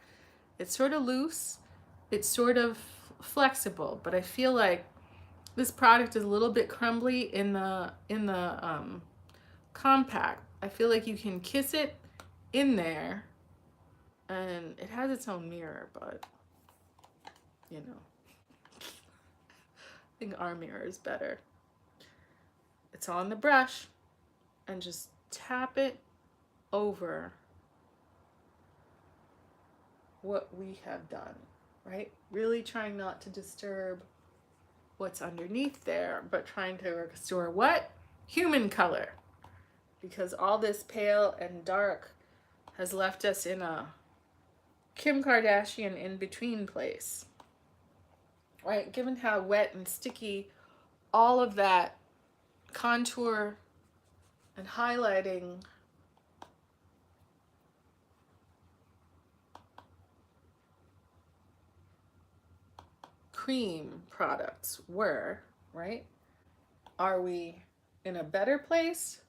It's sort of loose, it's sort of flexible, but I feel like this product is a little bit crumbly in the compact. I feel like you can kiss it in there, and it has its own mirror, but you know, I think our mirror is better. It's on the brush, and just tap it over what we have done, right? Really trying not to disturb what's underneath there, but trying to restore what? Human color. Because all this pale and dark has left us in a Kim Kardashian in-between place, right? Given how wet and sticky all of that contour and highlighting cream products were, right? Are we in a better place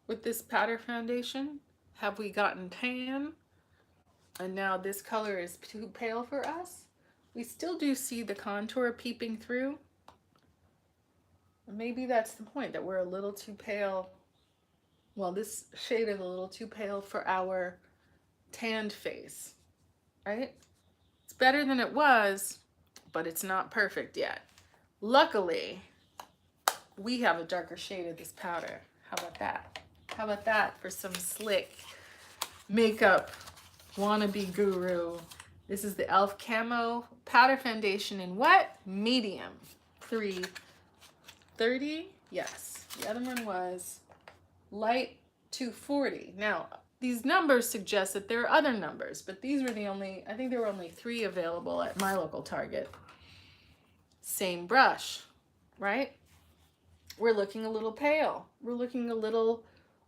with this powder foundation? Have we gotten tan and now this color is too pale for us? We still do see the contour peeping through. Maybe that's the point, that we're a little too pale. Well, this shade is a little too pale for our tanned face, right? It's better than it was, but it's not perfect yet. Luckily, we have a darker shade of this powder. How about that? How about that for some slick makeup wannabe guru? This is the e.l.f. Camo powder foundation in what? Medium. 330? Yes. The other one was light 240. Now, these numbers suggest that there are other numbers, but these were the only, I think there were only 3 available at my local Target. Same brush, right? We're looking a little pale. We're looking a little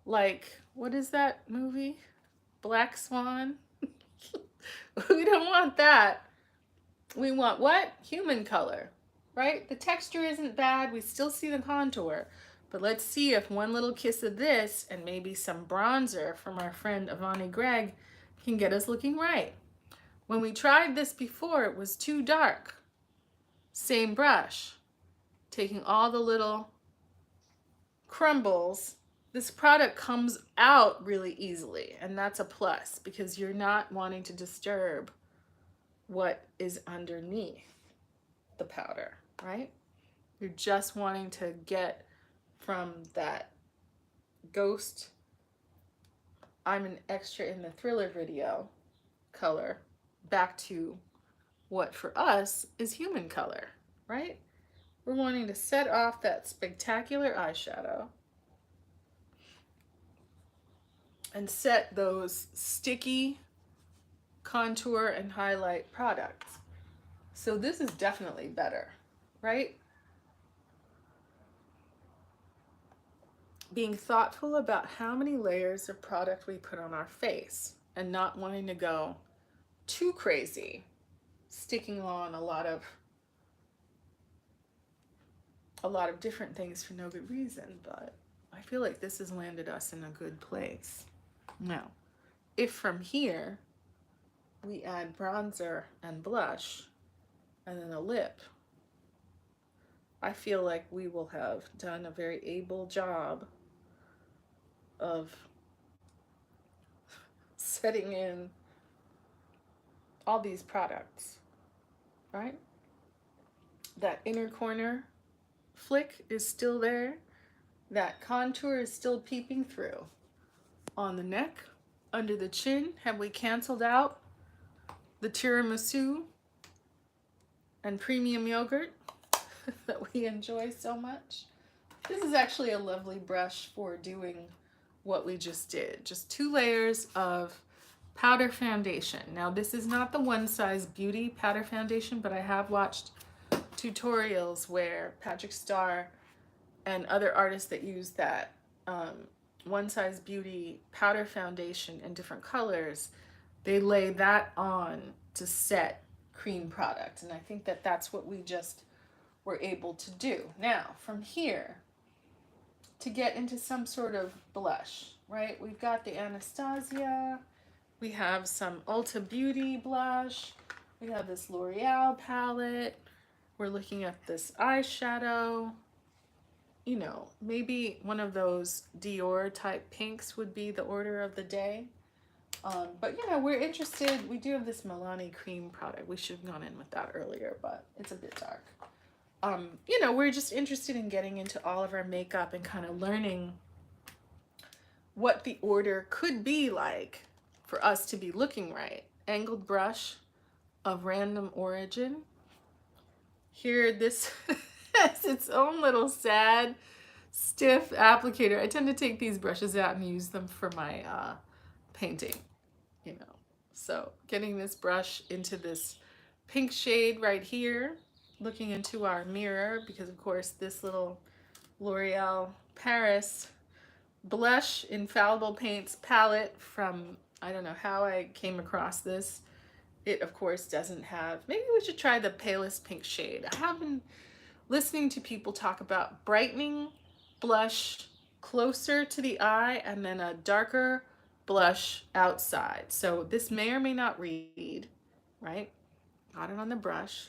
like, what is that movie? Black Swan? We don't want that. We want what? Human color, right? The texture isn't bad. We still see the contour. But let's see if one little kiss of this and maybe some bronzer from our friend Avani Gregg can get us looking right. When we tried this before, it was too dark. Same brush, taking all the little crumbles. This product comes out really easily, and that's a plus because you're not wanting to disturb what is underneath the powder, right? You're just wanting to get from that ghost, I'm an extra in the Thriller video color back to what for us is human color, right? We're wanting to set off that spectacular eyeshadow and set those sticky contour and highlight products. So this is definitely better, right? Being thoughtful about how many layers of product we put on our face and not wanting to go too crazy, sticking on a lot of different things for no good reason, but I feel like this has landed us in a good place. Now, if from here we add bronzer and blush and then a lip, I feel like we will have done a very able job of setting in all these products, right? That inner corner flick is still there. That contour is still peeping through. On the neck, under the chin, have we canceled out the tiramisu and premium yogurt that we enjoy so much? This is actually a lovely brush for doing what we just did. Just 2 layers of powder foundation. Now this is not the One Size Beauty powder foundation, but I have watched tutorials where Patrick Starr and other artists that use that One Size Beauty powder foundation in different colors, they lay that on to set cream product. And I think that that's what we just were able to do. Now, from here, to get into some sort of blush, right? We've got the Anastasia, we have some Ulta Beauty blush, we have this L'Oreal palette, we're looking at this eyeshadow. You know, maybe one of those Dior type pinks would be the order of the day. But you know, we're interested, we do have this Milani cream product. We should have gone in with that earlier, but it's a bit dark. You know, we're just interested in getting into all of our makeup and kind of learning what the order could be like for us to be looking right. Angled brush of random origin. Here, this has its own little sad, stiff applicator. I tend to take these brushes out and use them for my painting, you know. So getting this brush into this pink shade right here, looking into our mirror, because of course this little L'Oreal Paris blush infallible paints palette from, I don't know how I came across this. It of course doesn't have, maybe we should try the palest pink shade. I have been listening to people talk about brightening blush closer to the eye and then a darker blush outside. So this may or may not read, right? Got it on the brush.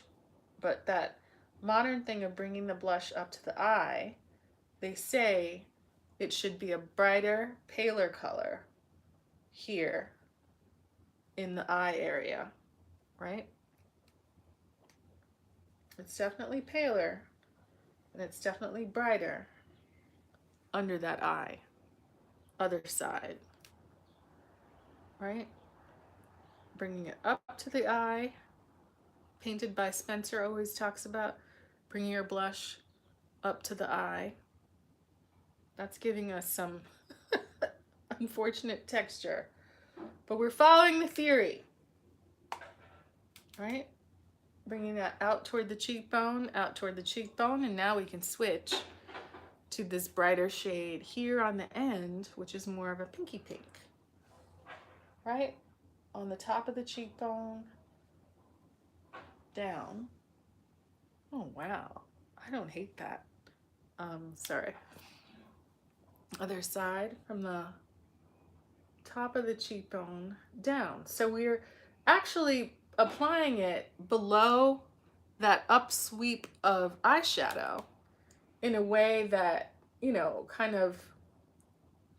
But that modern thing of bringing the blush up to the eye, they say it should be a brighter, paler color here in the eye area, right? It's definitely paler and it's definitely brighter under that eye, other side, right? Bringing it up to the eye. Painted by Spencer always talks about bringing your blush up to the eye. That's giving us some unfortunate texture But we're following the theory, right? Bringing that out toward the cheekbone, and now we can switch to this brighter shade here on the end, which is more of a pinky pink, right? On the top of the cheekbone, down. Oh, wow. I don't hate that. Sorry. Other side, from the top of the cheekbone down. So we're actually applying it below that upsweep of eyeshadow in a way that, you know, kind of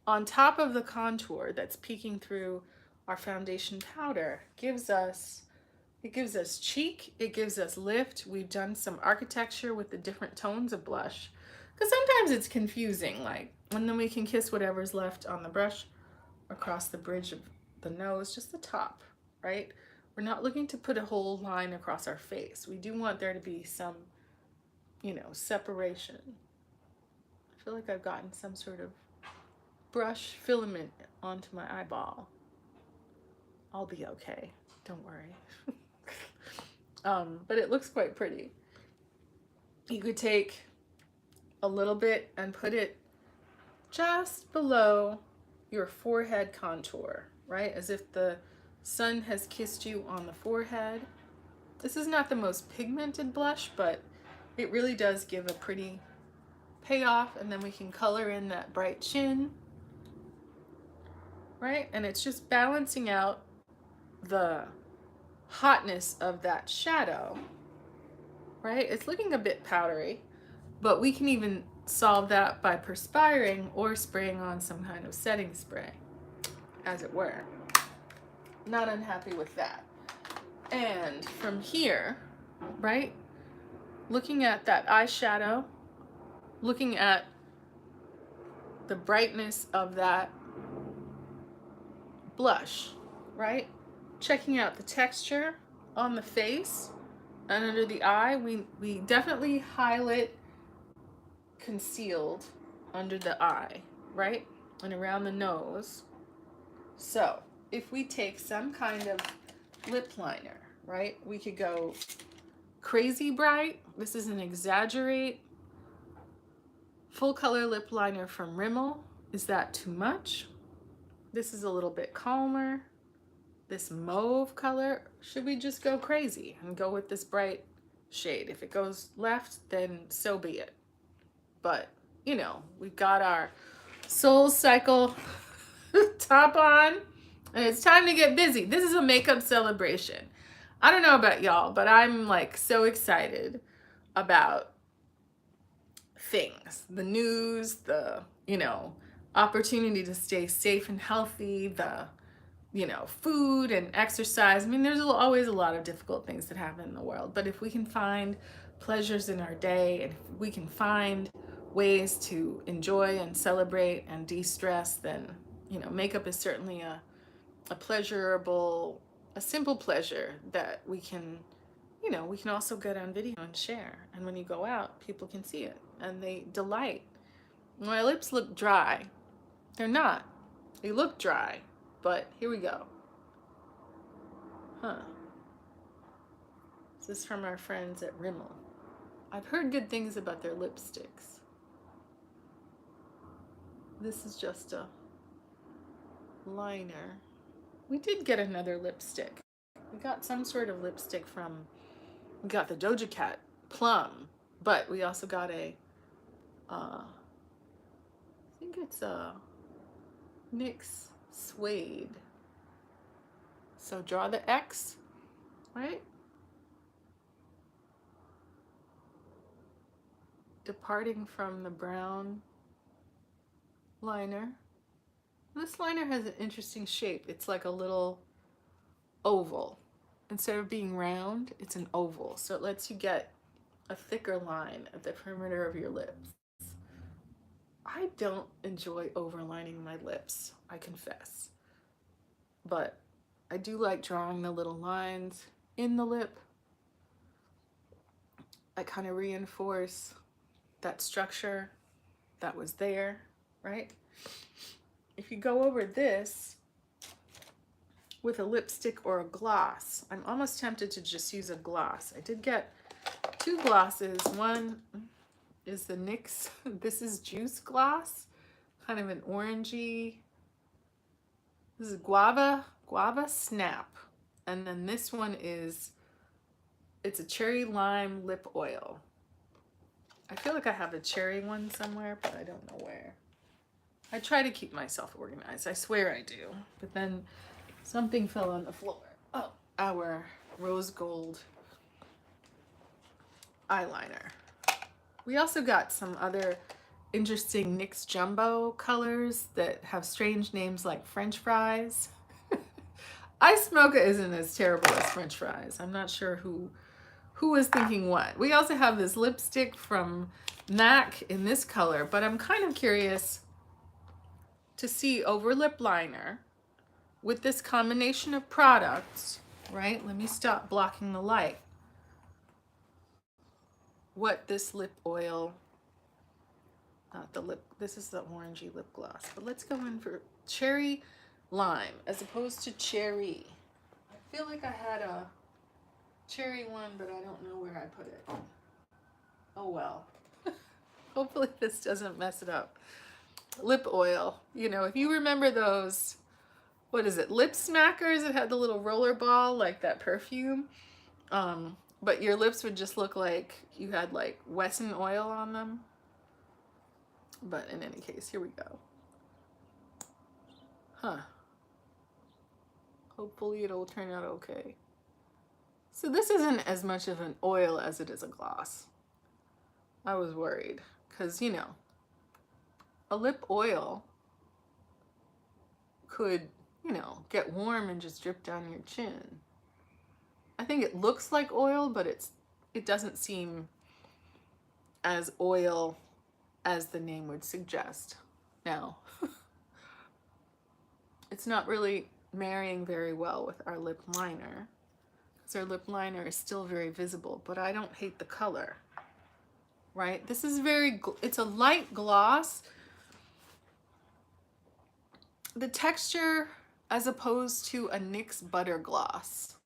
on top of the contour that's peeking through our foundation powder gives us, it gives us cheek, it gives us lift. We've done some architecture with the different tones of blush, because sometimes it's confusing, like, and then we can kiss whatever's left on the brush across the bridge of the nose, just the top, right? We're not looking to put a whole line across our face. We do want there to be some, you know, separation. I feel like I've gotten some sort of brush filament onto my eyeball. I'll be okay, don't worry. But it looks quite pretty. You could take a little bit and put it just below your forehead contour, right? As if the sun has kissed you on the forehead. This is not the most pigmented blush, but it really does give a pretty payoff, and then we can color in that bright chin, right? And it's just balancing out the hotness of that shadow, right? It's looking a bit powdery, but we can even solve that by perspiring or spraying on some kind of setting spray, as it were. Not unhappy with that. And from here, right, looking at that eyeshadow, looking at the brightness of that blush, right? Checking out the texture on the face and under the eye. We definitely highlight concealed under the eye, right? And around the nose. So if we take some kind of lip liner, right? We could go crazy bright. This is an exaggerate full color lip liner from Rimmel. Is that too much? This is a little bit calmer. This mauve color, should we just go crazy and go with this bright shade? If it goes left, then so be it. But, you know, we've got our Soul Cycle top on, and it's time to get busy. This is a makeup celebration. I don't know about y'all, but I'm like so excited about things. The news, the, you know, opportunity to stay safe and healthy, the, you know, food and exercise. I mean, there's always a lot of difficult things that happen in the world, but if we can find pleasures in our day, and if we can find ways to enjoy and celebrate and de-stress, then, you know, makeup is certainly a pleasurable, a simple pleasure that we can, you know, we can also get on video and share. And when you go out, people can see it and they delight. My lips look dry. They're not. They look dry, but here we go. Huh. This is from our friends at Rimmel. I've heard good things about their lipsticks. This is just a liner. We did get another lipstick. We got some sort of lipstick from, we got the Doja Cat Plum, but we also got a, I think it's a NYX Suede. So draw the X, right? Departing from the brown liner. This liner has an interesting shape. It's like a little oval. Instead of being round, it's an oval. So it lets you get a thicker line at the perimeter of your lips. I don't enjoy overlining my lips, I confess. But I do like drawing the little lines in the lip. I kind of reinforce that structure that was there, right? If you go over this, with a lipstick or a gloss. I'm almost tempted to just use a gloss. I did get 2 glosses. One is the NYX, this is Juice Gloss, kind of an orangey. This is Guava Snap. And then this one is, it's a cherry lime lip oil. I feel like I have a cherry one somewhere, but I don't know where. I try to keep myself organized. I swear I do. But then something fell on the floor. Oh, our rose gold eyeliner. We also got some other interesting NYX Jumbo colors that have strange names like French fries. Ice Mocha isn't as terrible as French fries. I'm not sure who was thinking what. We also have this lipstick from MAC in this color, but I'm kind of curious to see over lip liner with this combination of products, right? Let me stop blocking the light. What this lip oil, not the lip, this is the orangey lip gloss, but let's go in for cherry lime as opposed to cherry. I feel like I had a cherry one, but I don't know where I put it. Oh well. Hopefully this doesn't mess it up. Lip oil, you know, if you remember those, what is it, lip smackers that had the little roller ball like that perfume, but your lips would just look like you had like Wesson oil on them. But in any case, here we go. Huh. Hopefully it'll turn out okay. So this isn't as much of an oil as it is a gloss. I was worried because, you know, a lip oil could, you know, get warm and just drip down your chin. I think it looks like oil, but it doesn't seem as oil as the name would suggest. Now, it's not really marrying very well with our lip liner, because our lip liner is still very visible, but I don't hate the color, right? This is it's a light gloss. The texture, as opposed to a NYX Butter Gloss,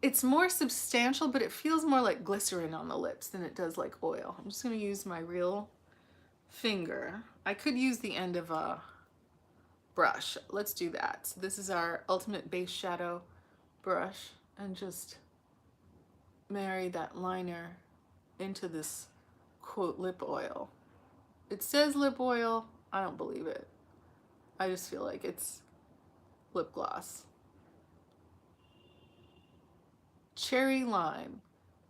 it's more substantial, but it feels more like glycerin on the lips than it does like oil. I'm just going to use my real finger. I could use the end of a brush. Let's do that. So this is our Ultimate Base Shadow brush, and just marry that liner into this quote lip oil. It says lip oil. I don't believe it. I just feel like it's lip gloss. Cherry lime.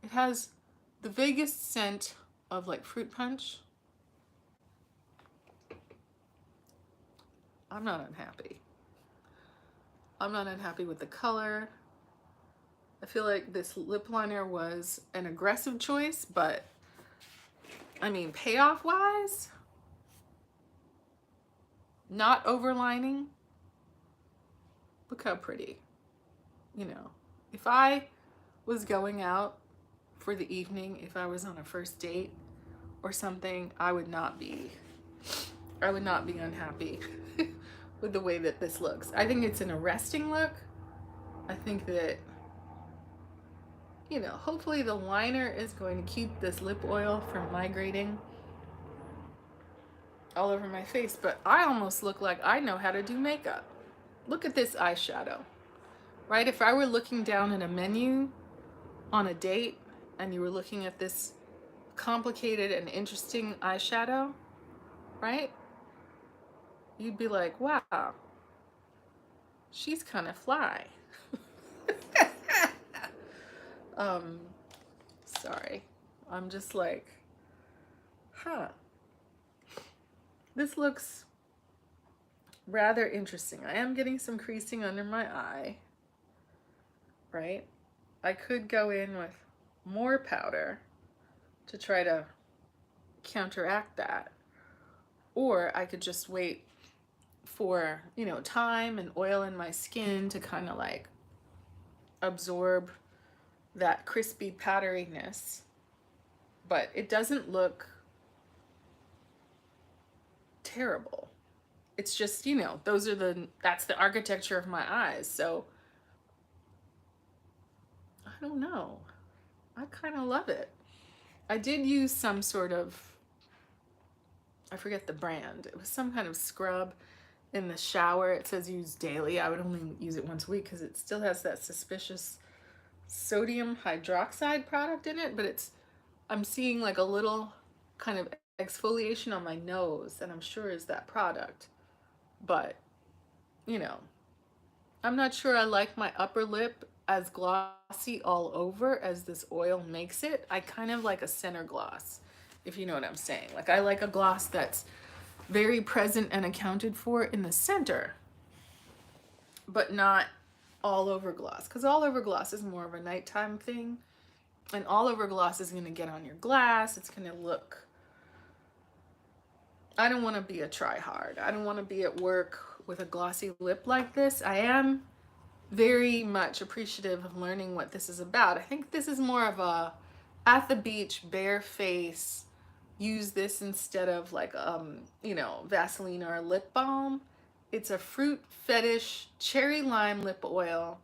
It has the vaguest scent of like fruit punch. I'm not unhappy. I'm not unhappy with the color. I feel like this lip liner was an aggressive choice, but I mean, payoff wise, not overlining. Look how pretty. You know, if I was going out for the evening, if I was on a first date or something, I would not be unhappy with the way that this looks. I think it's an arresting look. I think that, you know, hopefully the liner is going to keep this lip oil from migrating all over my face, but I almost look like I know how to do makeup. Look at this eyeshadow, right? If I were looking down at a menu on a date and you were looking at this complicated and interesting eyeshadow, right? You'd be like, wow, she's kind of fly. Sorry. I'm just like, huh. This looks rather interesting. I am getting some creasing under my eye, right? I could go in with more powder to try to counteract that. Or I could just wait for, you know, time and oil in my skin to kind of like absorb that crispy powderiness. But it doesn't look terrible. It's just, that's the architecture of my eyes. So I don't know. I kind of love it. I did use some sort of, I forget the brand. It was some kind of scrub in the shower. It says use daily. I would only use it once a week because it still has that suspicious sodium hydroxide product in it, but I'm seeing like a little kind of exfoliation on my nose, and I'm sure is that product. But, you know, I'm not sure I like my upper lip as glossy all over as this oil makes it. I kind of like a center gloss, if you know what I'm saying. Like, I like a gloss that's very present and accounted for in the center, but not all over gloss, because all over gloss is more of a nighttime thing, and all over gloss is going to get on your glass. It's going to look, I don't want to be a try hard. I don't want to be at work with a glossy lip like this. I am very much appreciative of learning what this is about. I think this is more of a at the beach, bare face, use this instead of like Vaseline or a lip balm. It's a fruit fetish cherry lime lip oil.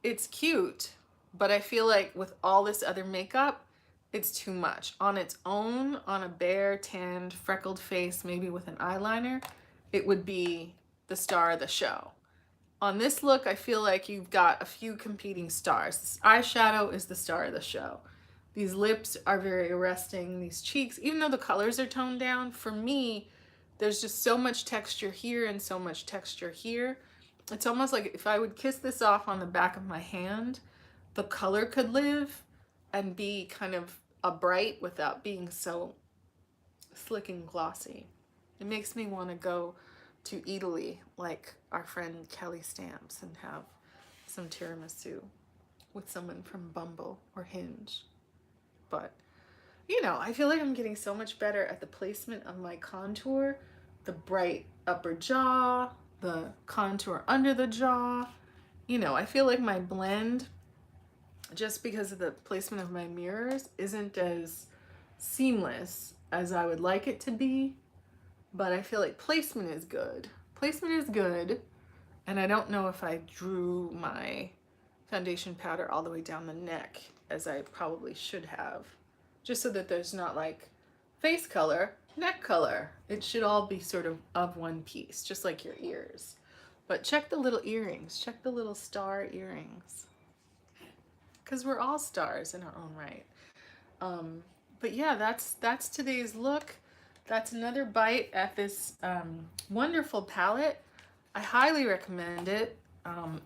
It's cute, but I feel like with all this other makeup, it's too much. On its own, on a bare, tanned, freckled face, maybe with an eyeliner, it would be the star of the show. On this look, I feel like you've got a few competing stars. This eyeshadow is the star of the show. These lips are very arresting. These cheeks, even though the colors are toned down, for me, there's just so much texture here and so much texture here. It's almost like if I would kiss this off on the back of my hand, the color could live and be kind of a bright without being so slick and glossy. It makes me want to go to Italy like our friend Kelly Stamps and have some tiramisu with someone from Bumble or Hinge. But, I feel like I'm getting so much better at the placement of my contour, the bright upper jaw, the contour under the jaw. I feel like my blend, just because of the placement of my mirrors, isn't as seamless as I would like it to be, but I feel like placement is good. Placement is good, and I don't know if I drew my foundation powder all the way down the neck as I probably should have, just so that there's not like face color, neck color. It should all be sort of one piece, just like your ears. But check the little earrings, check the little star earrings, because we're all stars in our own right. But yeah, that's today's look. That's another bite at this wonderful palette. I highly recommend it.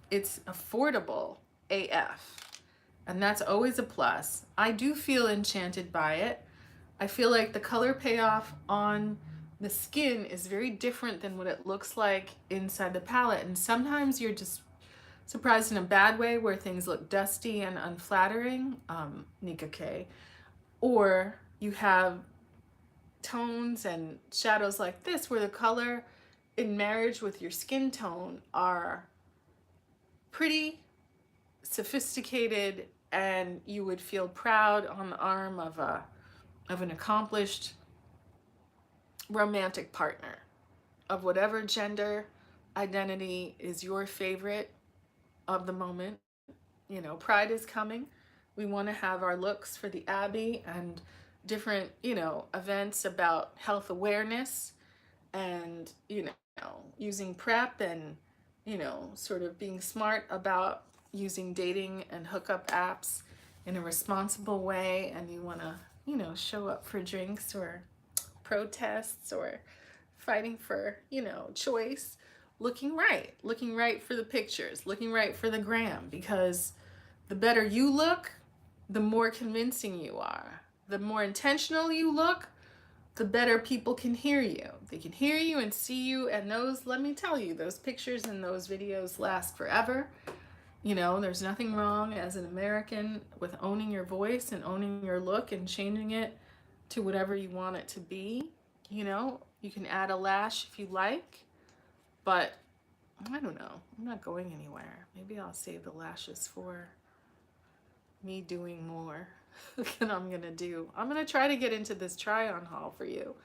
It's affordable AF, and that's always a plus. I do feel enchanted by it. I feel like the color payoff on the skin is very different than what it looks like inside the palette, and sometimes you're just surprised in a bad way where things look dusty and unflattering, Nika K, or you have tones and shadows like this where the color in marriage with your skin tone are pretty sophisticated, and you would feel proud on the arm of an accomplished romantic partner of whatever gender identity is your favorite of the moment. Pride is coming. We want to have our looks for the Abbey and different, events about health awareness and, using PrEP and, sort of being smart about using dating and hookup apps in a responsible way. And you want to, show up for drinks or protests or fighting for, choice, looking right for the pictures, looking right for the gram, because the better you look, the more convincing you are. The more intentional you look, the better people can hear you. They can hear you and see you, and let me tell you, those pictures and those videos last forever. There's nothing wrong as an American with owning your voice and owning your look and changing it to whatever you want it to be. You can add a lash if you like, but I don't know. I'm not going anywhere. Maybe I'll save the lashes for me doing more than I'm gonna do. I'm gonna try to get into this try-on haul for you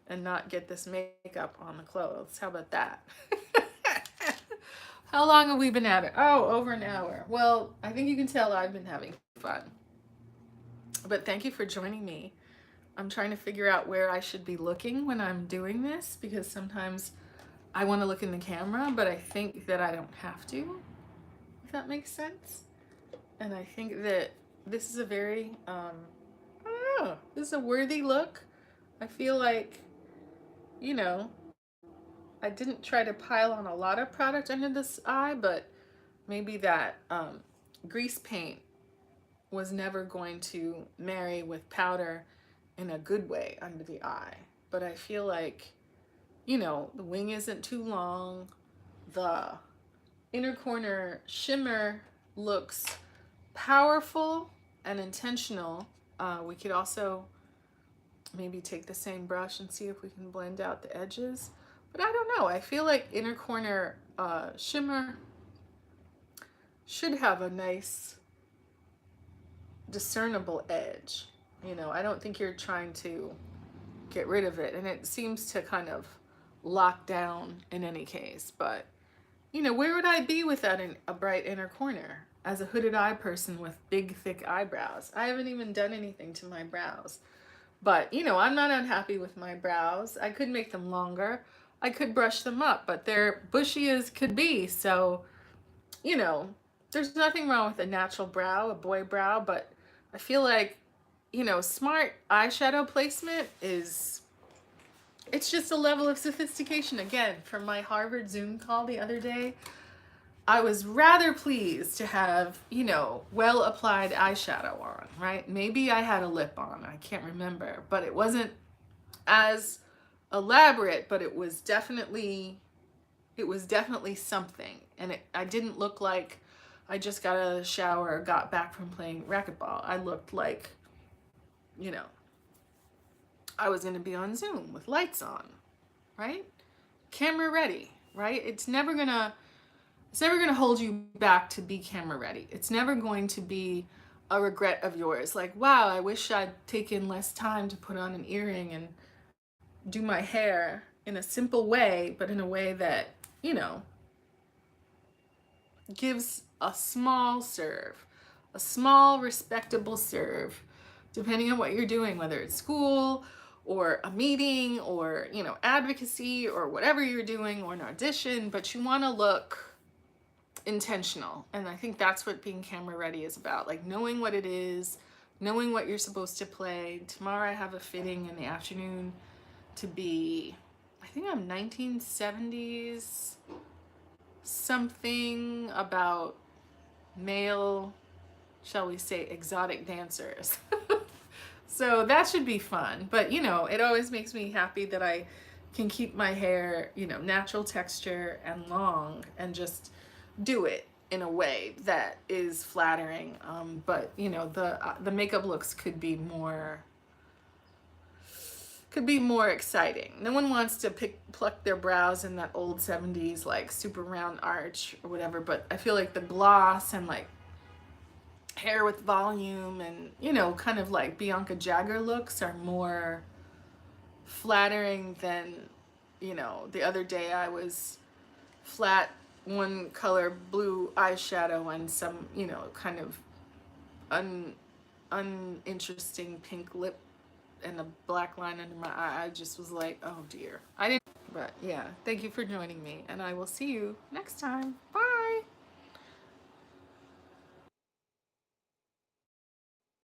and not get this makeup on the clothes. How about that? How long have we been at it? Oh, over an hour. Well, I think you can tell I've been having fun. But thank you for joining me. I'm trying to figure out where I should be looking when I'm doing this, because sometimes I want to look in the camera, but I think that I don't have to, if that makes sense. And I think that this is a very, I don't know, this is a worthy look. I feel like, you know, I didn't try to pile on a lot of product under this eye, but maybe that grease paint was never going to marry with powder in a good way under the eye. But I feel like, you know, the wing isn't too long. The inner corner shimmer looks powerful and intentional. We could also maybe take the same brush and see if we can blend out the edges. But I don't know. I feel like inner corner shimmer should have a nice discernible edge. You know, I don't think you're trying to get rid of it, and it seems to kind of lock down in any case. But you know, where would I be without a bright inner corner as a hooded eye person with big thick eyebrows? I haven't even done anything to my brows, but you know, I'm not unhappy with my brows. I could make them longer, I could brush them up, but they're bushy as could be. So you know, there's nothing wrong with a natural brow, a boy brow, but I feel like, you know, smart eyeshadow placement is, it's just a level of sophistication. Again, from my Harvard Zoom call the other day, I was rather pleased to have, you know, well applied eyeshadow on, right? Maybe I had a lip on, I can't remember, but it wasn't as elaborate, but it was definitely something. And I didn't look like I just got out of the shower, got back from playing racquetball. I looked like, you know, I was going to be on Zoom with lights on, right? Camera ready, right? It's never going to hold you back to be camera ready. It's never going to be a regret of yours. Like, wow, I wish I'd taken less time to put on an earring and do my hair in a simple way, but in a way that, you know, gives a small serve, a small respectable serve, depending on what you're doing, whether it's school or a meeting or, you know, advocacy or whatever you're doing, or an audition, but you want to look intentional. And I think that's what being camera ready is about, like knowing what it is, knowing what you're supposed to play. Tomorrow I have a fitting in the afternoon to be, I think I'm 1970s something about male, shall we say, exotic dancers. So that should be fun. But you know, it always makes me happy that I can keep my hair, you know, natural texture and long, and just do it in a way that is flattering. But you know, the makeup looks could be more exciting. No one wants to pluck their brows in that old 70s like super round arch or whatever, but I feel like the gloss and like hair with volume and, you know, kind of like Bianca Jagger looks are more flattering than, you know, the other day I was flat one color blue eyeshadow and some, you know, kind of uninteresting pink lip and a black line under my eye. I just was like, oh dear. I didn't, but yeah, thank you for joining me, and I will see you next time. Bye.